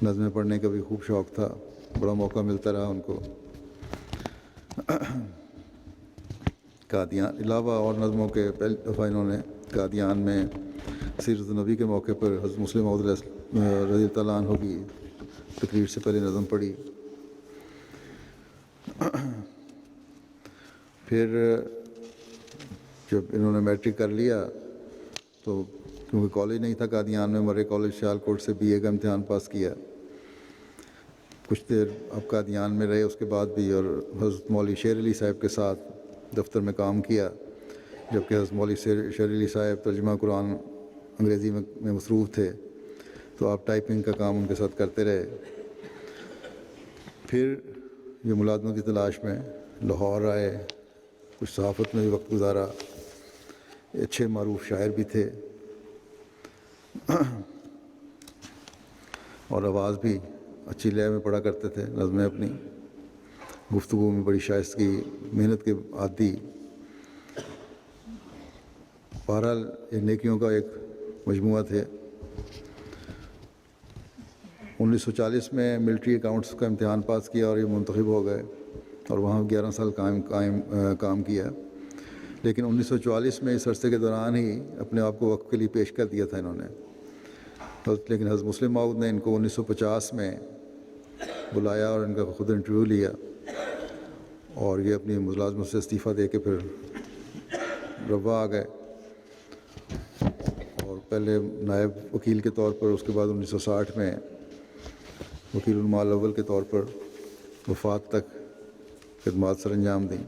نظمیں پڑھنے کا بھی خوب شوق تھا، بڑا موقع ملتا رہا ان کو۔ قادیان علاوہ اور نظموں کے پہلی دفعہ انہوں نے قادیان میں سیرت النبی کے موقع پر حضرت مسلم موعود رضی اللہ عنہ کی تقریر سے پہلے نظم پڑھی۔ پھر جب انہوں نے میٹرک کر لیا تو کیونکہ کالج نہیں تھا قادیان میں، مرے کالج سیالکوٹ سے BA کا امتحان پاس کیا۔ کچھ دیر اب قادیان میں رہے، اس کے بعد بھی، اور حضرت مولوی شیر علی صاحب کے ساتھ دفتر میں کام کیا، جبکہ حضرت مولوی شیر علی صاحب ترجمہ قرآن انگریزی میں مصروف تھے، تو آپ ٹائپنگ کا کام ان کے ساتھ کرتے رہے۔ پھر یہ ملازمت کی تلاش میں لاہور آئے، کچھ صحافت میں بھی وقت گزارا، اچھے معروف شاعر بھی تھے اور آواز بھی اچھی لے میں پڑھا کرتے تھے نظمیں اپنی، گفتگو میں بڑی شائستگی، محنت کے عادی، بہرحال یہ نیکیوں کا ایک مجموعہ تھے۔ 1940 میں ملٹری اکاؤنٹس کا امتحان پاس کیا اور یہ منتخب ہو گئے اور وہاں 11 سال کام کیا، لیکن 1944 میں اس عرصے کے دوران ہی اپنے آپ کو وقف کے لیے پیش کر دیا تھا انہوں نے۔ لیکن حضرت مسلم موعود نے ان کو 1950 میں بلایا اور ان کا خود انٹرویو لیا، اور یہ اپنی ملازمت سے استعفیٰ دے کے پھر روا آ گئے، اور پہلے نائب وکیل کے طور پر، اس کے بعد 1960 میں وکیل المال الاول کے طور پر وفات تک خدمات سر انجام دیں۔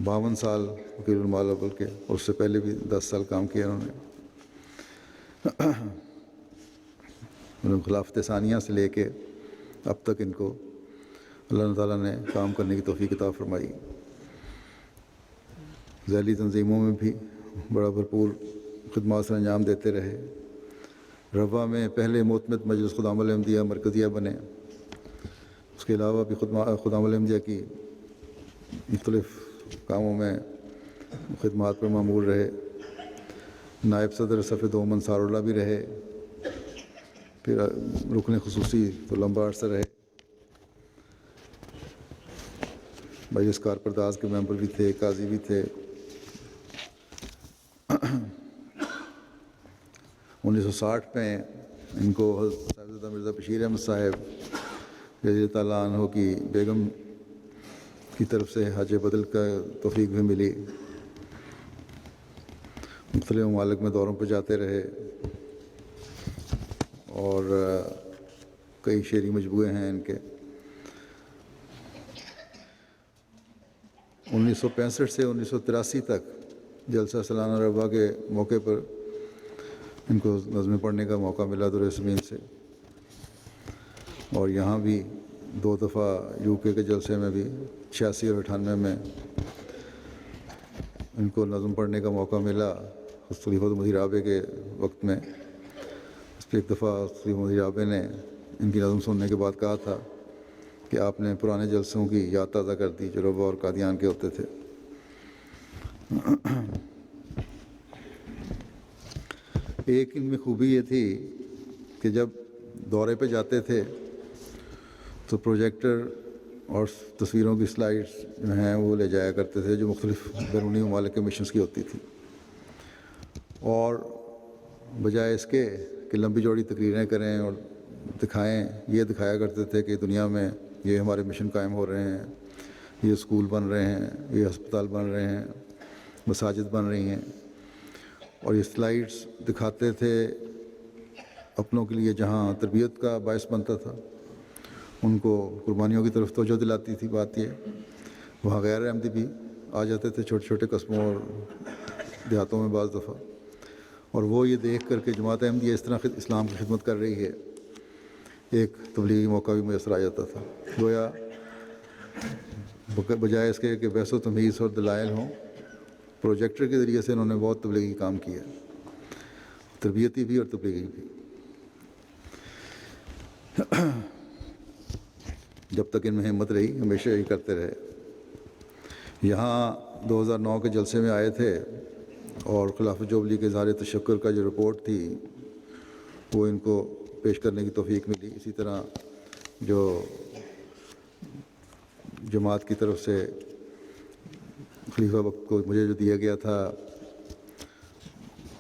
52 سال وکیل المال الاول کے، اور اس سے پہلے بھی 10 سال کام کیا انہوں نے۔ خلافت ثانیہ سے لے کے اب تک ان کو اللہ تعالیٰ نے کام کرنے کی توفیق عطا فرمائی۔ ذیلی تنظیموں میں بھی بڑا بھرپور خدمات سر انجام دیتے رہے۔ روا میں پہلے معتمد مجلس خدام الاحمدیہ مرکزیہ بنے۔ اس کے علاوہ بھی خدام الاحمدیہ کی مختلف کاموں میں خدمات پر مامور رہے۔ نائب صدر صف دوم انصار اللہ بھی رہے، پھر رکن خصوصی تو لمبا عرصہ رہے، مجلس کارپرداز کے ممبر بھی تھے، قاضی بھی تھے۔ 1960 میں ان کو حضرت صاحبزادہ مرزا بشیر احمد صاحب رضی اللہ تعالیٰ عنہ کی بیگم کی طرف سے حج بدل کا توفیق بھی ملی۔ مختلف ممالک میں دوروں پہ جاتے رہے، اور کئی شعری مجموعے ہیں ان کے۔ 1965 سے 1983 تک جلسہ سالانہ روا کے موقع پر ان کو نظمیں پڑھنے کا موقع ملا در زمین سے، اور یہاں بھی 2 دفعہ UK کے جلسے میں بھی 86 اور 98 میں ان کو نظم پڑھنے کا موقع ملا خلیفۃ المسیح رابع کے وقت میں۔ اس پہ ایک دفعہ خلیفۃ المسیح رابع نے ان کی نظم سننے کے بعد کہا تھا کہ آپ نے پرانے جلسوں کی یاد تازہ کر دی جو روا اور قادیان کے ہوتے تھے۔ ایک ان میں خوبی یہ تھی کہ جب دورے پہ جاتے تھے تو پروجیکٹر اور تصویروں کی سلائڈز جو ہیں وہ لے جایا کرتے تھے، جو مختلف بیرونی ممالک کے مشنز کی ہوتی تھی، اور بجائے اس کے کہ لمبی چوڑی تقریریں کریں اور دکھائیں، یہ دکھایا کرتے تھے کہ دنیا میں یہ ہمارے مشن قائم ہو رہے ہیں، یہ اسکول بن رہے ہیں، یہ ہسپتال بن رہے ہیں، مساجد بن رہی ہیں، اور یہ سلائڈز دکھاتے تھے اپنوں کے لیے جہاں تربیت کا باعث بنتا تھا، ان کو قربانیوں کی طرف توجہ دلاتی تھی۔ بات یہ وہاں غیر احمدی بھی آ جاتے تھے چھوٹے چھوٹے قصبوں اور دیہاتوں میں بعض دفعہ، اور وہ یہ دیکھ کر کہ جماعت احمدیہ اس طرح اسلام کی خدمت کر رہی ہے، ایک تبلیغی موقع بھی میسر آ جاتا تھا۔ گویا بجائے اس کے کہ بحث و تمہیز اور دلائل ہوں، پروجیکٹر کے ذریعے سے انہوں نے بہت تبلیغی کام کیا، تربیتی بھی اور تبلیغی بھی۔ جب تک ان میں ہمت رہی ہمیشہ یہ کرتے رہے۔ یہاں 2009 کے جلسے میں آئے تھے، اور خلافت جوبلی کے اظہار تشکر کا جو رپورٹ تھی وہ ان کو پیش کرنے کی توفیق ملی۔ اسی طرح جو جماعت کی طرف سے خلیفہ وقت کو مجھے جو دیا گیا تھا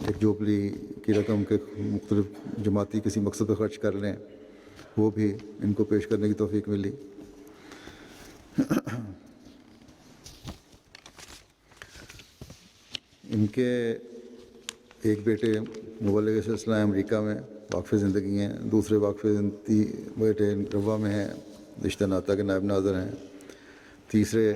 ایک جوبلی کی رقم کے مختلف جماعتی کسی مقصد پہ خرچ کر لیں، وہ بھی ان کو پیش کرنے کی توفیق ملی۔ ان کے ایک بیٹے مبلغ سلسلہ امریکہ میں واقف زندگی ہیں، دوسرے واقف بیٹے روا میں ہیں، رشتہ ناطہ کے نائب ناظر ہیں، تیسرے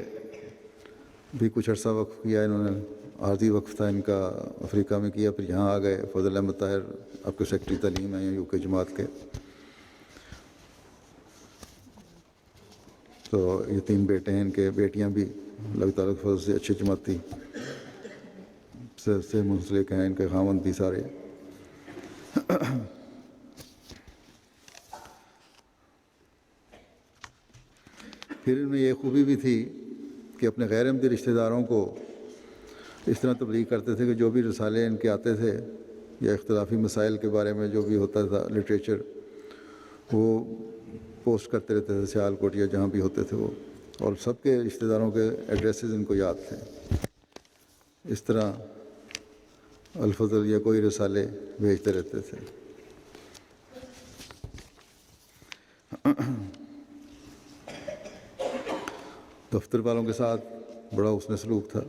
بھی کچھ عرصہ وقف کیا انہوں نے، عارضی وقف تھا ان کا، افریقہ میں کیا، پھر یہاں آ گئے۔ فضل احمد طاہر آپ کے سیکرٹری تعلیم ہیں UK جماعت کے۔ تو یہ 3 بیٹے ہیں ان کے، بیٹیاں بھی اللہ تعالیٰ کے فضل سے اچھے جماعتی سے منسلک ہیں، ان کے خاوند بھی سارے۔ پھر ان میں یہ خوبی بھی تھی کہ اپنے غیر احمدی رشتہ داروں کو اس طرح تبلیغ کرتے تھے کہ جو بھی رسالے ان کے آتے تھے یا اختلافی مسائل کے بارے میں جو بھی ہوتا تھا لٹریچر، وہ پوسٹ کرتے رہتے تھے سیال کوٹ یا جہاں بھی ہوتے تھے وہ، اور سب کے رشتہ داروں کے ایڈریسز ان کو یاد تھے۔ اس طرح الفضل یا کوئی رسالے بھیجتے رہتے تھے۔ دفتر والوں کے ساتھ بڑا حسن سلوک تھا۔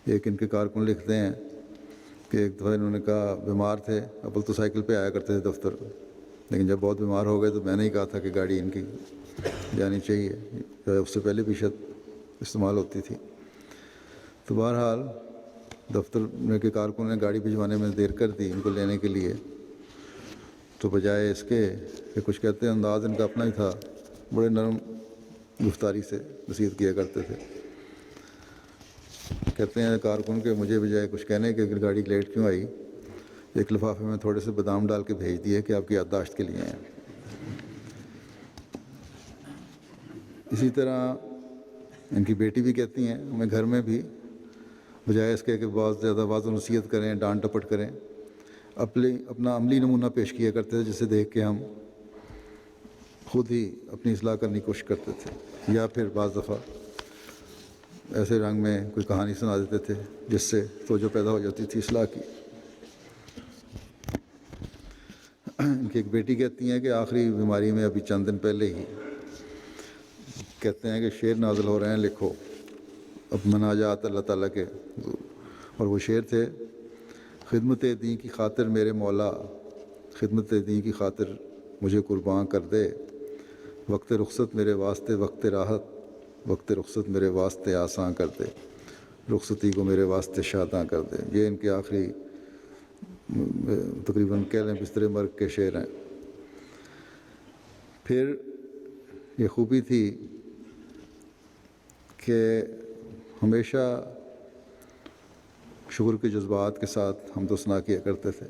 ایک ان کے کارکن لکھتے ہیں کہ ایک دفعہ انہوں نے کہا، بیمار تھے، اول تو سائیکل پہ آیا کرتے تھے دفتر، لیکن جب بہت بیمار ہو گئے تو میں نے ہی کہا تھا کہ گاڑی ان کی جانی چاہیے، اس سے پہلے بھی شاید استعمال ہوتی تھی۔ تو بہرحال دفتر میں کے کارکن نے گاڑی بھجوانے میں دیر کر دی ان کو لینے کے لیے، تو بجائے اس کے کہ کچھ کہتے ہیں، انداز ان کا اپنا ہی تھا، بڑے نرم گفتاری سے نصیحت کیا کرتے تھے۔ کہتے ہیں کارکن کہ مجھے بجائے کچھ کہنے کہ گاڑی لیٹ کیوں آئی، ایک لفافے میں تھوڑے سے بادام ڈال کے بھیج دیے کہ آپ کی یادداشت کے لیے ہیں۔ اسی طرح ان کی بیٹی بھی کہتی ہیں، ہمیں گھر میں بھی بجائے اس کے کہ بہت زیادہ واضح و نصیحت کریں، ڈانٹ ٹپٹ کریں، اپنا عملی نمونہ پیش کیا کرتے تھے، جسے دیکھ کے ہم خود ہی اپنی اصلاح کرنے کی کوشش کرتے تھے، یا پھر بعض دفعہ ایسے رنگ میں کوئی کہانی سنا دیتے تھے جس سے توجہ پیدا ہو جاتی تھی اصلاح کی۔ ان کی ایک بیٹی کہتی ہیں کہ آخری بیماری میں ابھی چند دن پہلے ہی کہتے ہیں کہ شعر نازل ہو رہے ہیں، لکھو، اب مناجات اللہ تعالیٰ کے، اور وہ شعر تھے، خدمت دین کی خاطر میرے مولا، خدمت دین کی خاطر مجھے قربان کر دے، وقت رخصت میرے واسطے وقت راحت، وقت رخصت میرے واسطے آساں کر دے، رخصتی کو میرے واسطے شاداں کر دے۔ یہ ان کے آخری تقریباً کہہ لیں بستر مرگ کے شعر ہیں۔ پھر یہ خوبی تھی کہ ہمیشہ شکر کے جذبات کے ساتھ حمد و ثنا کیا کرتے تھے،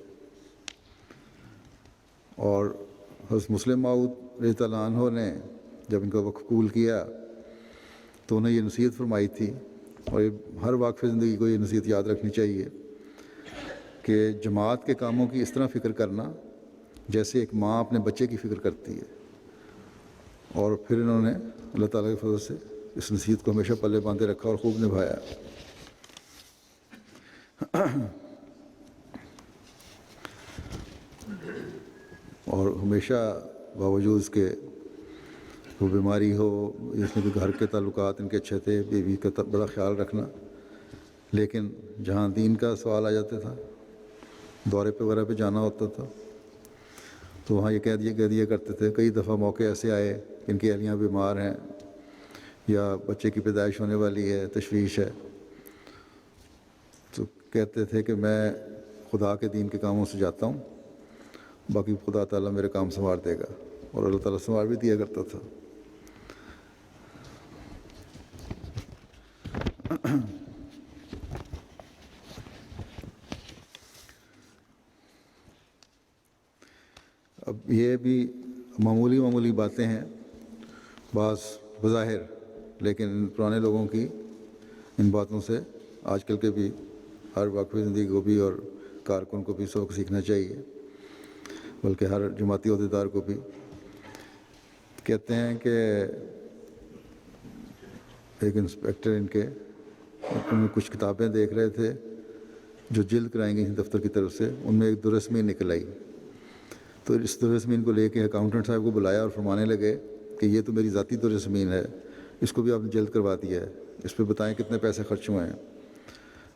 اور حضرت مسلم موعود رضی اللہ عنہ نے جب ان کا وقف قبول کیا تو انہیں یہ نصیحت فرمائی تھی، اور ہر واقف زندگی کو یہ نصیحت یاد رکھنی چاہیے کہ جماعت کے کاموں کی اس طرح فکر کرنا جیسے ایک ماں اپنے بچے کی فکر کرتی ہے۔ اور پھر انہوں نے اللہ تعالیٰ کے فضل سے اس نصیحت کو ہمیشہ پلے باندھے رکھا اور خوب نبھایا۔ اور ہمیشہ باوجود اس کے وہ بیماری ہو، اس میں بھی گھر کے تعلقات ان کے اچھے تھے، بیوی کا بڑا خیال رکھنا، لیکن جہاں دین کا سوال آ جاتا تھا، دورے پہ وغیرہ پہ جانا ہوتا تھا، تو وہاں یہ کہہ دیا کرتے تھے۔ کئی دفعہ موقع ایسے آئے کہ ان کی اہلیاں بیمار ہیں یا بچے کی پیدائش ہونے والی ہے، تشویش ہے، تو کہتے تھے کہ میں خدا کے دین کے کاموں سے جاتا ہوں، باقی خدا تعالیٰ میرے کام سنوار دے گا، اور اللہ تعالیٰ سنوار بھی دیا کرتا تھا۔ اب یہ بھی معمولی باتیں ہیں بعض بظاہر، لیکن پرانے لوگوں کی ان باتوں سے آج کل کے بھی ہر واقعی زندگی کو بھی اور کارکن کو بھی سبق سیکھنا چاہیے، بلکہ ہر جماعتی عہدیدار کو بھی۔ کہتے ہیں کہ ایک انسپیکٹر ان کے کچھ کتابیں دیکھ رہے تھے جو جلد کرائیں گئی دفتر کی طرف سے، ان میں ایک درسمین نکل آئی، تو اس درسمین کو لے کے اکاؤنٹنٹ صاحب کو بلایا اور فرمانے لگے کہ یہ تو میری ذاتی درسمین ہے، اس کو بھی آپ نے جلد کروا دیا ہے، اس پہ بتائیں کتنے پیسے خرچ ہوئے ہیں۔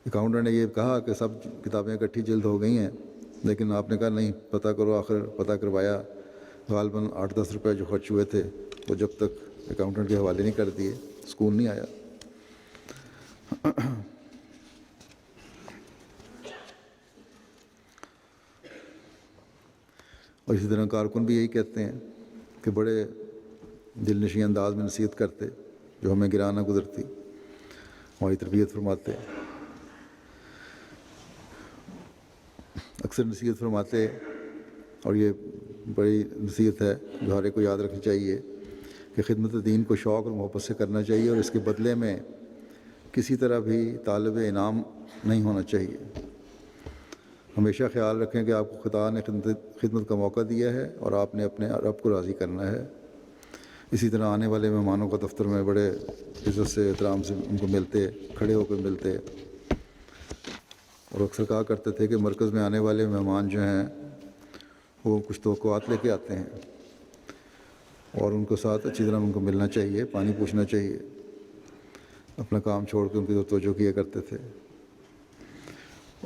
اکاؤنٹنٹ نے یہ کہا کہ سب کتابیں اکٹھی جلد ہو گئی ہیں، لیکن آپ نے کہا نہیں، پتہ کرو۔ آخر پتہ کروایا، غالباً 8-10 روپے جو خرچ ہوئے تھے وہ جب تک اکاؤنٹنٹ کے حوالے نہیں کر دیے سکون نہیں آیا۔ اور اسی طرح کارکن بھی یہی کہتے ہیں کہ بڑے دل نشیں انداز میں نصیحت کرتے جو ہمیں گراں نہ گزرتی، ہماری تربیت فرماتے، اکثر نصیحت فرماتے، اور یہ بڑی نصیحت ہے جو ہر ایک کو یاد رکھنی چاہیے کہ خدمت دین کو شوق اور محبت سے کرنا چاہیے، اور اس کے بدلے میں کسی طرح بھی طالب انعام نہیں ہونا چاہیے۔ ہمیشہ خیال رکھیں کہ آپ کو خدا نے خدمت کا موقع دیا ہے اور آپ نے اپنے رب کو راضی کرنا ہے۔ اسی طرح آنے والے مہمانوں کو دفتر میں بڑے عزت سے احترام سے ان کو ملتے، کھڑے ہو کر ملتے، اور اکثر کہا کرتے تھے کہ مرکز میں آنے والے مہمان جو ہیں وہ کچھ توقعات لے کے آتے ہیں اور ان کے ساتھ اچھی طرح ان کو ملنا چاہیے، پانی پوچھنا چاہیے، اپنا کام چھوڑ کے ان کی توجہ کیا کرتے تھے،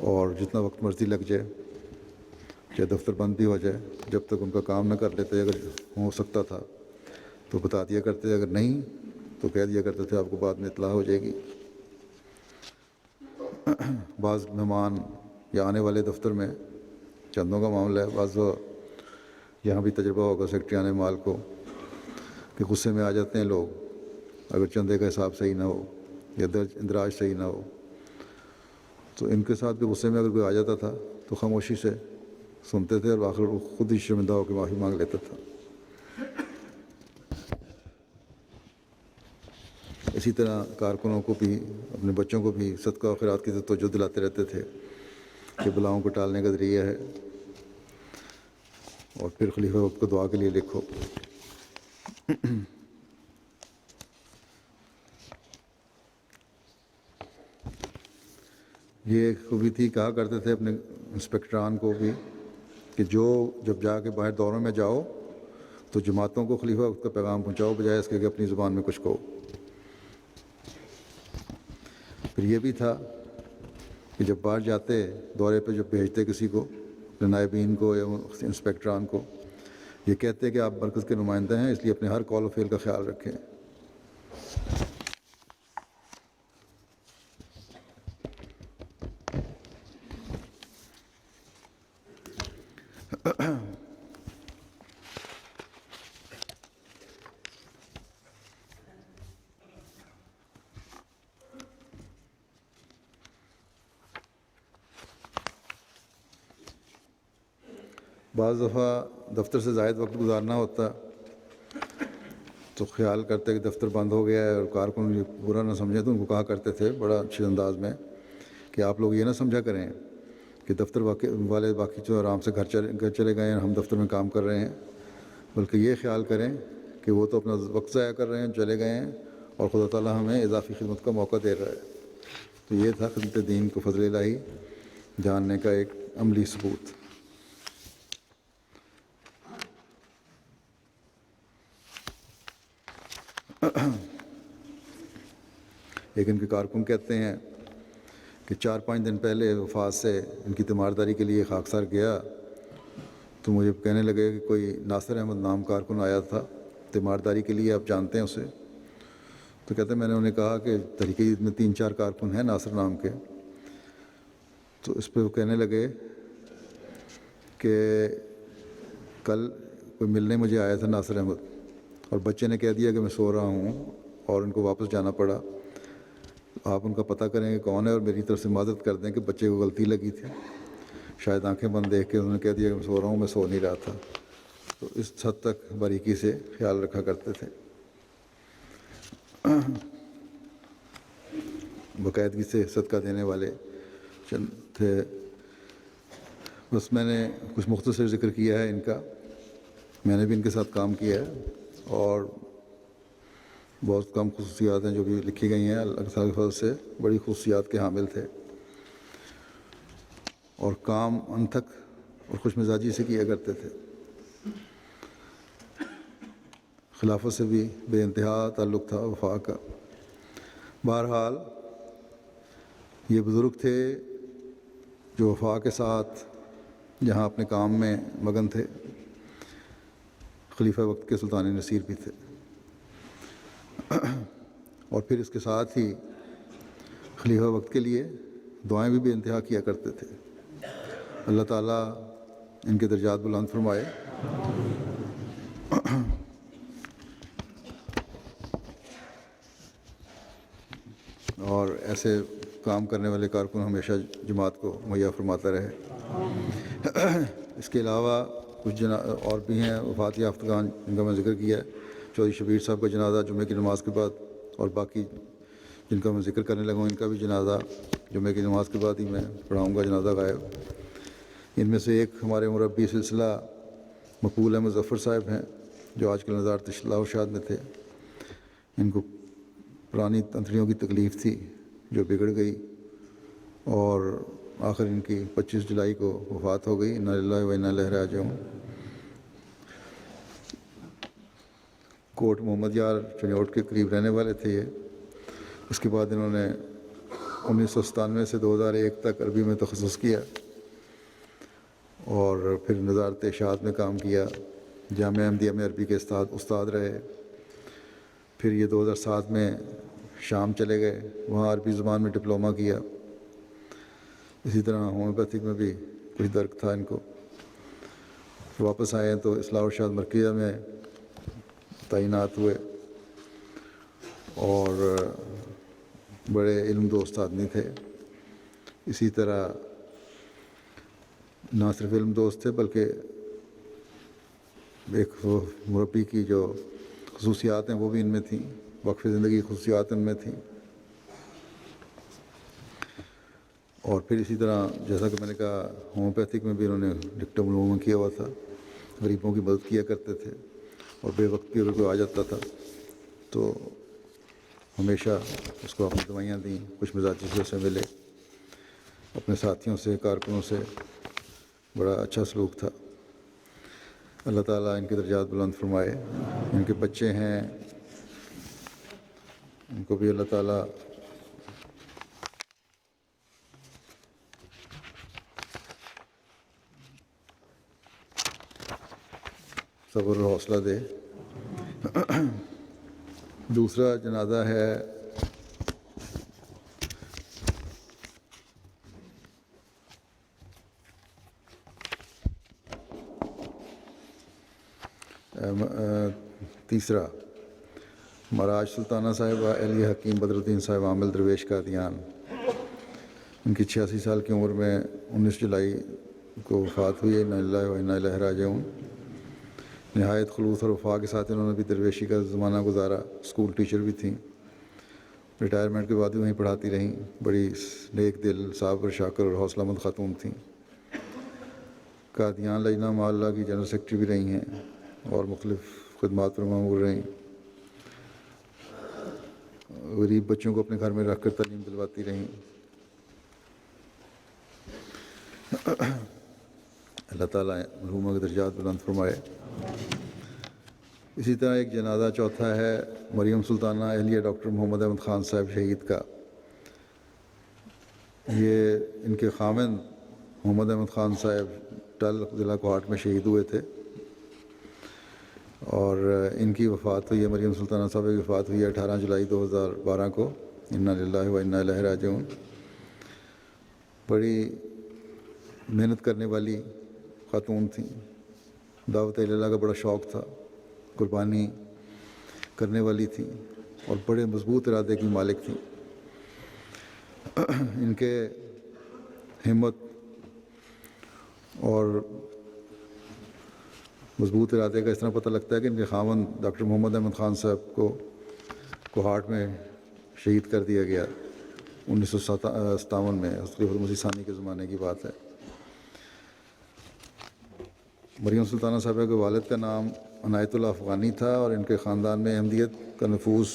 اور جتنا وقت مرضی لگ جائے، چاہے دفتر بند بھی ہو جائے، جب تک ان کا کام نہ کر لیتے، اگر ہو سکتا تھا تو بتا دیا کرتے، اگر نہیں تو کہہ دیا کرتے تھے آپ کو بعد میں اطلاع ہو جائے گی۔ بعض مہمان یا آنے والے دفتر میں چندوں کا معاملہ ہے، بعض یہاں بھی تجربہ ہوگا سیکرٹریان مال کو کہ غصے میں آ جاتے ہیں لوگ اگر چندے کا حساب صحیح نہ ہو یا اندراج صحیح نہ ہو، تو ان کے ساتھ بھی غصے میں اگر کوئی آ جاتا تھا تو خاموشی سے سنتے تھے اور آخر وہ خود ہی شرمندہ ہو کے معافی مانگ لیتا تھا۔ اسی طرح کارکنوں کو بھی، اپنے بچوں کو بھی صدقہ و خیرات کی توجہ دلاتے رہتے تھے کہ بلاؤں کو ٹالنے کا ذریعہ ہے، اور پھر خلیفہ وقت کو دعا کے لیے لکھو۔ یہ خوبی تھی، کہا کرتے تھے اپنے انسپکٹران کو بھی کہ جب جا کے باہر دوروں میں جاؤ تو جماعتوں کو خلیفہ وقت کا پیغام پہنچاؤ، بجائے اس کے کہ اپنی زبان میں کچھ کہو۔ پھر یہ بھی تھا کہ جب باہر جاتے دورے پہ، جب بھیجتے کسی کو، نائبین کو یا انسپکٹران کو، یہ کہتے کہ آپ مرکز کے نمائندے ہیں، اس لیے اپنے ہر قول و فعل کا خیال رکھیں۔ بعض دفعہ دفتر سے زائد وقت گزارنا ہوتا تو خیال کرتے کہ دفتر بند ہو گیا ہے، اور کارکن یہ برا نہ سمجھیں تو ان کو کہا کرتے تھے بڑا اچھے انداز میں کہ آپ لوگ یہ نہ سمجھا کریں کہ دفتر والے باقی جو آرام سے گھر چلے گئے ہیں، ہم دفتر میں کام کر رہے ہیں، بلکہ یہ خیال کریں کہ وہ تو اپنا وقت ضائع کر رہے ہیں، چلے گئے ہیں، اور خدا تعالیٰ ہمیں اضافی خدمت کا موقع دے رہا ہے۔ تو یہ تھا خدمت دین کو فضل الہی جاننے کا ایک عملی ثبوت۔ ایک ان کے کارکن کہتے ہیں کہ 4-5 دن پہلے وفات سے ان کی تیمارداری کے لیے خاکسار گیا تو مجھے کہنے لگے کہ کوئی ناصر احمد نام کارکن آیا تھا تیمارداری کے لیے، آپ جانتے ہیں اسے؟ تو کہتے ہیں میں نے انہیں کہا کہ تحریک جدید میں 3-4 کارکن ہیں ناصر نام کے۔ تو اس پہ وہ کہنے لگے کہ کل کوئی ملنے مجھے آیا تھا ناصر احمد، اور بچے نے کہہ دیا کہ میں سو رہا ہوں اور ان کو واپس جانا پڑا، آپ ان کا پتہ کریں کہ کون ہے اور میری طرف سے معذرت کر دیں کہ بچے کو غلطی لگی تھی، شاید آنکھیں بند دیکھ کے انہوں نے کہہ دیا کہ میں سو رہا ہوں، میں سو نہیں رہا تھا۔ تو اس حد تک باریکی سے خیال رکھا کرتے تھے، باقاعدگی سے صدقہ دینے والے چند تھے۔ بس میں نے کچھ مختصر ذکر کیا ہے ان کا، میں نے بھی ان کے ساتھ کام کیا ہے، اور بہت کم خصوصیات ہیں جو بھی لکھی گئی ہیں، اللہ تعالیٰ کے فضل سے بڑی خصوصیات کے حامل تھے، اور کام انتھک اور خوش مزاجی سے کیا کرتے تھے۔ خلافت سے بھی بے انتہا تعلق تھا وفا کا۔ بہرحال یہ بزرگ تھے جو وفا کے ساتھ جہاں اپنے کام میں مگن تھے، خلیفہ وقت کے سلطان نصیر بھی تھے، اور پھر اس کے ساتھ ہی خلیفہ وقت کے لیے دعائیں بھی بے انتہا کیا کرتے تھے۔ اللہ تعالیٰ ان کے درجات بلند فرمائے۔ اور ایسے کام کرنے والے کارکن ہمیشہ جماعت کو مہیا فرماتا رہے۔ اس کے علاوہ کچھ اور بھی ہیں وفات یافتگان جن کا میں ذکر کیا ہے۔ چودھری شبیر صاحب کا جنازہ جمعے کی نماز کے بعد، اور باقی جن کا میں ذکر کرنے لگا ہوں ان کا بھی جنازہ جمعے کی نماز کے بعد ہی میں پڑھاؤں گا جنازہ غائب۔ ان میں سے ایک ہمارے مربی سلسلہ مقبول احمد ظفر صاحب ہیں جو آج کل وزارت اصلاح و ارشاد میں تھے۔ ان کو پرانی تنتریوں کی تکلیف تھی جو بگڑ گئی اور آخر ان کی 25 جولائی کو وفات ہو گئی۔ انا للہ و انا الیہ راجعون۔ کوٹ محمد یار چنوٹ کے قریب رہنے والے تھے یہ۔ اس کے بعد انہوں نے 1997 سے 2001 تک عربی میں تخصص کیا اور پھر وزارت ارشاد میں کام کیا، جامعہ احمدیہ میں عربی کے استاد رہے۔ پھر یہ 2007 میں شام چلے گئے، وہاں عربی زبان میں ڈپلومہ کیا۔ اسی طرح ہومیوپیتھک میں بھی کچھ درک تھا ان کو۔ واپس آئے تو اصلاح و ارشاد مرکزیہ میں تعینات ہوئے اور بڑے علم دوست آدمی تھے۔ اسی طرح نہ صرف علم دوست تھے بلکہ ایک مربی کی جو خصوصیات ہیں وہ بھی ان میں تھیں، وقف زندگی خصوصیات ان میں تھیں۔ اور پھر اسی طرح جیسا کہ میں نے کہا ہومیوپیتھک میں بھی انہوں نے ڈپلومہ کیا ہوا تھا، غریبوں کی مدد کیا کرتے تھے اور بے وقت بھی اگر کوئی آ جاتا تھا تو ہمیشہ اس کو اپنی دوائیاں دیں، کچھ مزاجی سے اسے ملے، اپنے ساتھیوں سے کارکنوں سے بڑا اچھا سلوک تھا۔ اللہ تعالیٰ ان کے درجات بلند فرمائے۔ ان کے بچے ہیں، ان کو بھی اللہ تعالیٰ صبر اور حوصلہ دے۔ دوسرا جنازہ ہے تیسرا مراج سلطانہ صاحبہ اہلیہ حکیم بدر الدین صاحب عامل درویش قادیان۔ ان کی 86 سال کی عمر میں 19 جولائی کو وفات ہوئی ہے۔ انا للہ و انا الیہ راجعون۔ نہایت خلوص اور وفا کے ساتھ انہوں نے بھی درویشی کا زمانہ گزارا۔ اسکول ٹیچر بھی تھیں، ریٹائرمنٹ کے بعد بھی وہیں پڑھاتی رہیں۔ بڑی نیک دل، صابر، شاکر اور حوصلہ مند خاتون تھیں۔ قادیان لجنہ معلّہ کی جنرل سیکرٹری بھی رہی ہیں اور مختلف خدمات پر مامور رہیں۔ غریب بچوں کو اپنے گھر میں رکھ کر تعلیم دلواتی رہیں۔ اللہ تعالیٰ مرحومہ کے درجات بلند فرمائے۔ اسی طرح ایک جنازہ چوتھا ہے مریم سلطانہ اہلیہ ڈاکٹر محمد احمد خان صاحب شہید کا۔ یہ ان کے خاوند محمد احمد خان صاحب ٹل ضلع کوہاٹ میں شہید ہوئے تھے اور ان کی وفات ہوئی ہے، مریم سلطانہ صاحب کی وفات ہوئی ہے 18 جولائی 2012 کو۔ انا للہ و انا الیہ راجعون۔ بڑی محنت کرنے والی خاتون تھیں، دعوت اللہ کا بڑا شوق تھا، قربانی کرنے والی تھیں اور بڑے مضبوط ارادے کی مالک تھیں۔ ان کے ہمت اور مضبوط ارادے کا اس طرح پتہ لگتا ہے کہ ان کے خاوند ڈاکٹر محمد احمد خان صاحب کو کوہاٹ میں شہید کر دیا گیا 1957 میں، خلیفۃ المسیح ثانی کے زمانے کی بات ہے۔ مریم سلطانہ صاحبہ کے والد کا نام عنایت اللہ افغانی تھا اور ان کے خاندان میں احمدیت کا نفوذ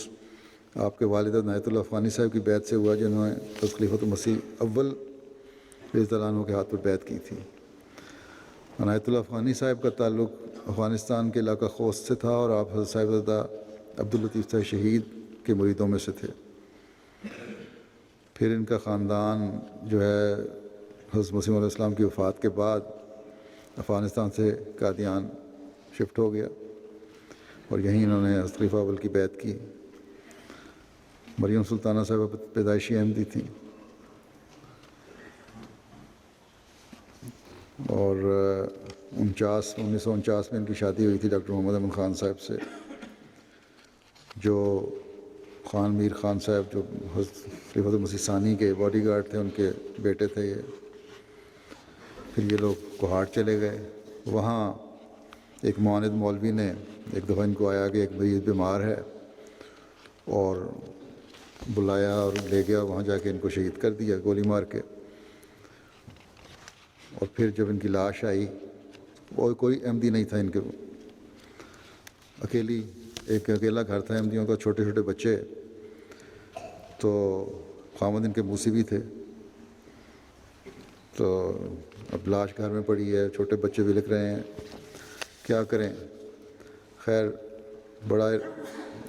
آپ کے والد عنایت اللہ افغانی صاحب کی بیعت سے ہوا، جنہوں نے خلیفۃ المسیح اول رضی اللہ عنہ کے ہاتھ پر بیعت کی تھی۔ عنایت اللہ افغانی صاحب کا تعلق افغانستان کے علاقہ خوست سے تھا اور آپ حضرت صاحبزادہ عبداللطیف صاحب شہید کے مریدوں میں سے تھے۔ پھر ان کا خاندان جو ہے حضرت مسیح علیہ السلام کی وفات کے بعد افغانستان سے قادیان شفٹ ہو گیا اور یہیں انہوں نے حضرت خلیفہ اول کی بیعت کی۔ مریم سلطانہ صاحبہ پیدائشی احمدی تھیں اور 1949 میں ان کی شادی ہوئی تھی ڈاکٹر محمد احمد خان صاحب سے، جو خان میر خان صاحب جو حضرت خلیفۃ المسیح ثانی کے باڈی گارڈ تھے، ان کے بیٹے تھے یہ۔ پھر یہ لوگ کوہاٹ چلے گئے۔ وہاں ایک معاند مولوی نے ایک دفعہ ان کو آیا کہ ایک مریض بیمار ہے اور بلایا اور لے گیا، وہاں جا کے ان کو شہید کر دیا گولی مار کے۔ اور پھر جب ان کی لاش آئی، وہ کوئی احمدی نہیں تھا ان کے، اکیلا گھر تھا احمدیوں کا، چھوٹے چھوٹے بچے، تو خامد ان کے موسی بھی تھے، تو اب لاش گھر میں پڑی ہے، چھوٹے بچے بھی لکھ رہے ہیں، کیا کریں؟ خیر بڑا،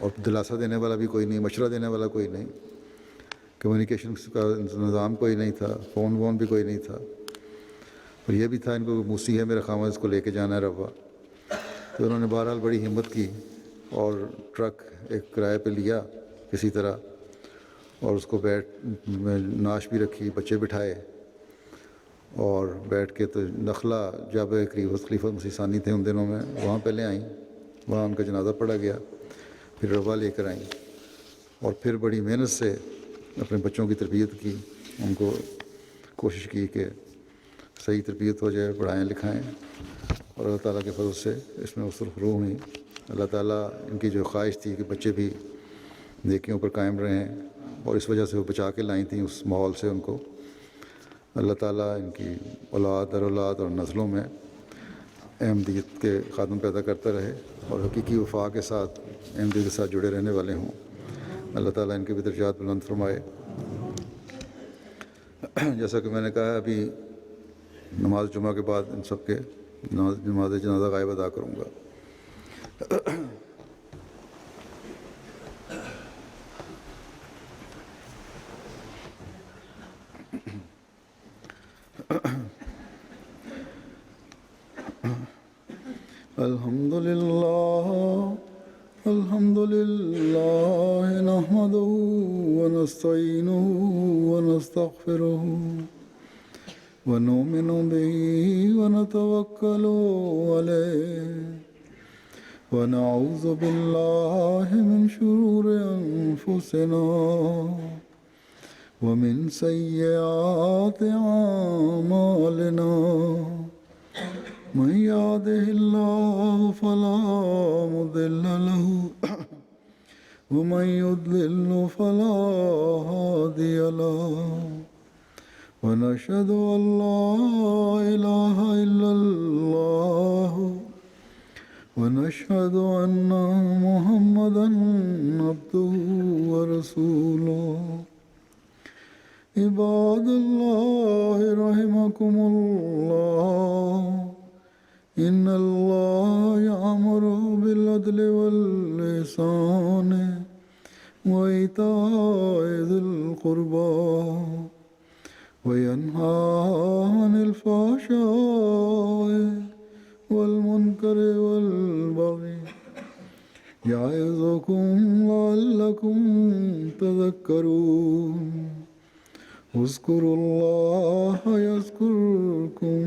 اور دلاسا دینے والا بھی کوئی نہیں، مشورہ دینے والا کوئی نہیں، کمیونیکیشن کا نظام کوئی نہیں تھا، فون وون بھی کوئی نہیں تھا، اور یہ بھی تھا ان کو موسی ہے میرا خامد، اس کو لے کے جانا ہے روا۔ تو انہوں نے بہرحال بڑی ہمت کی اور ٹرک ایک کرائے پہ لیا کسی طرح، اور اس کو ناش بھی رکھی، بچے بٹھائے، اور بیٹھ کے تو نخلا جب قریب خلیفہ مسیح ثانی تھے ان دنوں میں، وہاں پہ لے آئیں، وہاں ان کا جنازہ پڑھا گیا، پھر روا لے کر آئیں، اور پھر بڑی محنت سے اپنے بچوں کی تربیت کی، ان کو کوشش کی کہ صحیح تربیت ہو جائے، پڑھائیں لکھائیں، اور اللہ تعالیٰ کے فضل سے اس میں وصول فروغ ہوئی۔ اللہ تعالیٰ ان کی جو خواہش تھی کہ بچے بھی نیکیوں پر قائم رہیں، اور اس وجہ سے وہ بچا کے لائیں تھیں اس ماحول سے ان کو، اللہ تعالیٰ ان کی اولاد در اولاد اور نسلوں میں احمدیت کے خادم پیدا کرتا رہے، اور حقیقی وفا کے ساتھ احمدیت کے ساتھ جڑے رہنے والے ہوں۔ اللہ تعالیٰ ان کے بھی درجات بلند فرمائے۔ جیسا کہ میں نے کہا، ابھی نماز جمعہ کے بعد ان سب کے نماز جنازہ غائب ادا کروں گا۔ الحمد لله نحمده ونستعينه ونستغفره ونؤمن به ونتوكل عليه ونعوذ بالله من شرور أنفسنا ومن سيئات أعمالنا، من يهده الله فلا مضل له ومن يضلل فلا هادي له، ونشهد أن لا إله إلا الله ونشهد أن محمدا عبده ورسوله۔ عباد الله رحمكم الله، إن الله يأمر بالعدل والإحسان وإيتاء ذي القربى وينهى عن الفحشاء والمنكر والبغي يعظكم لعلكم تذكرون۔ اذكروا الله يذكركم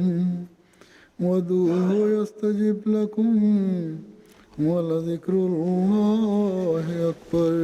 وادعوه يستجب لكم ولذكر الله أكبر۔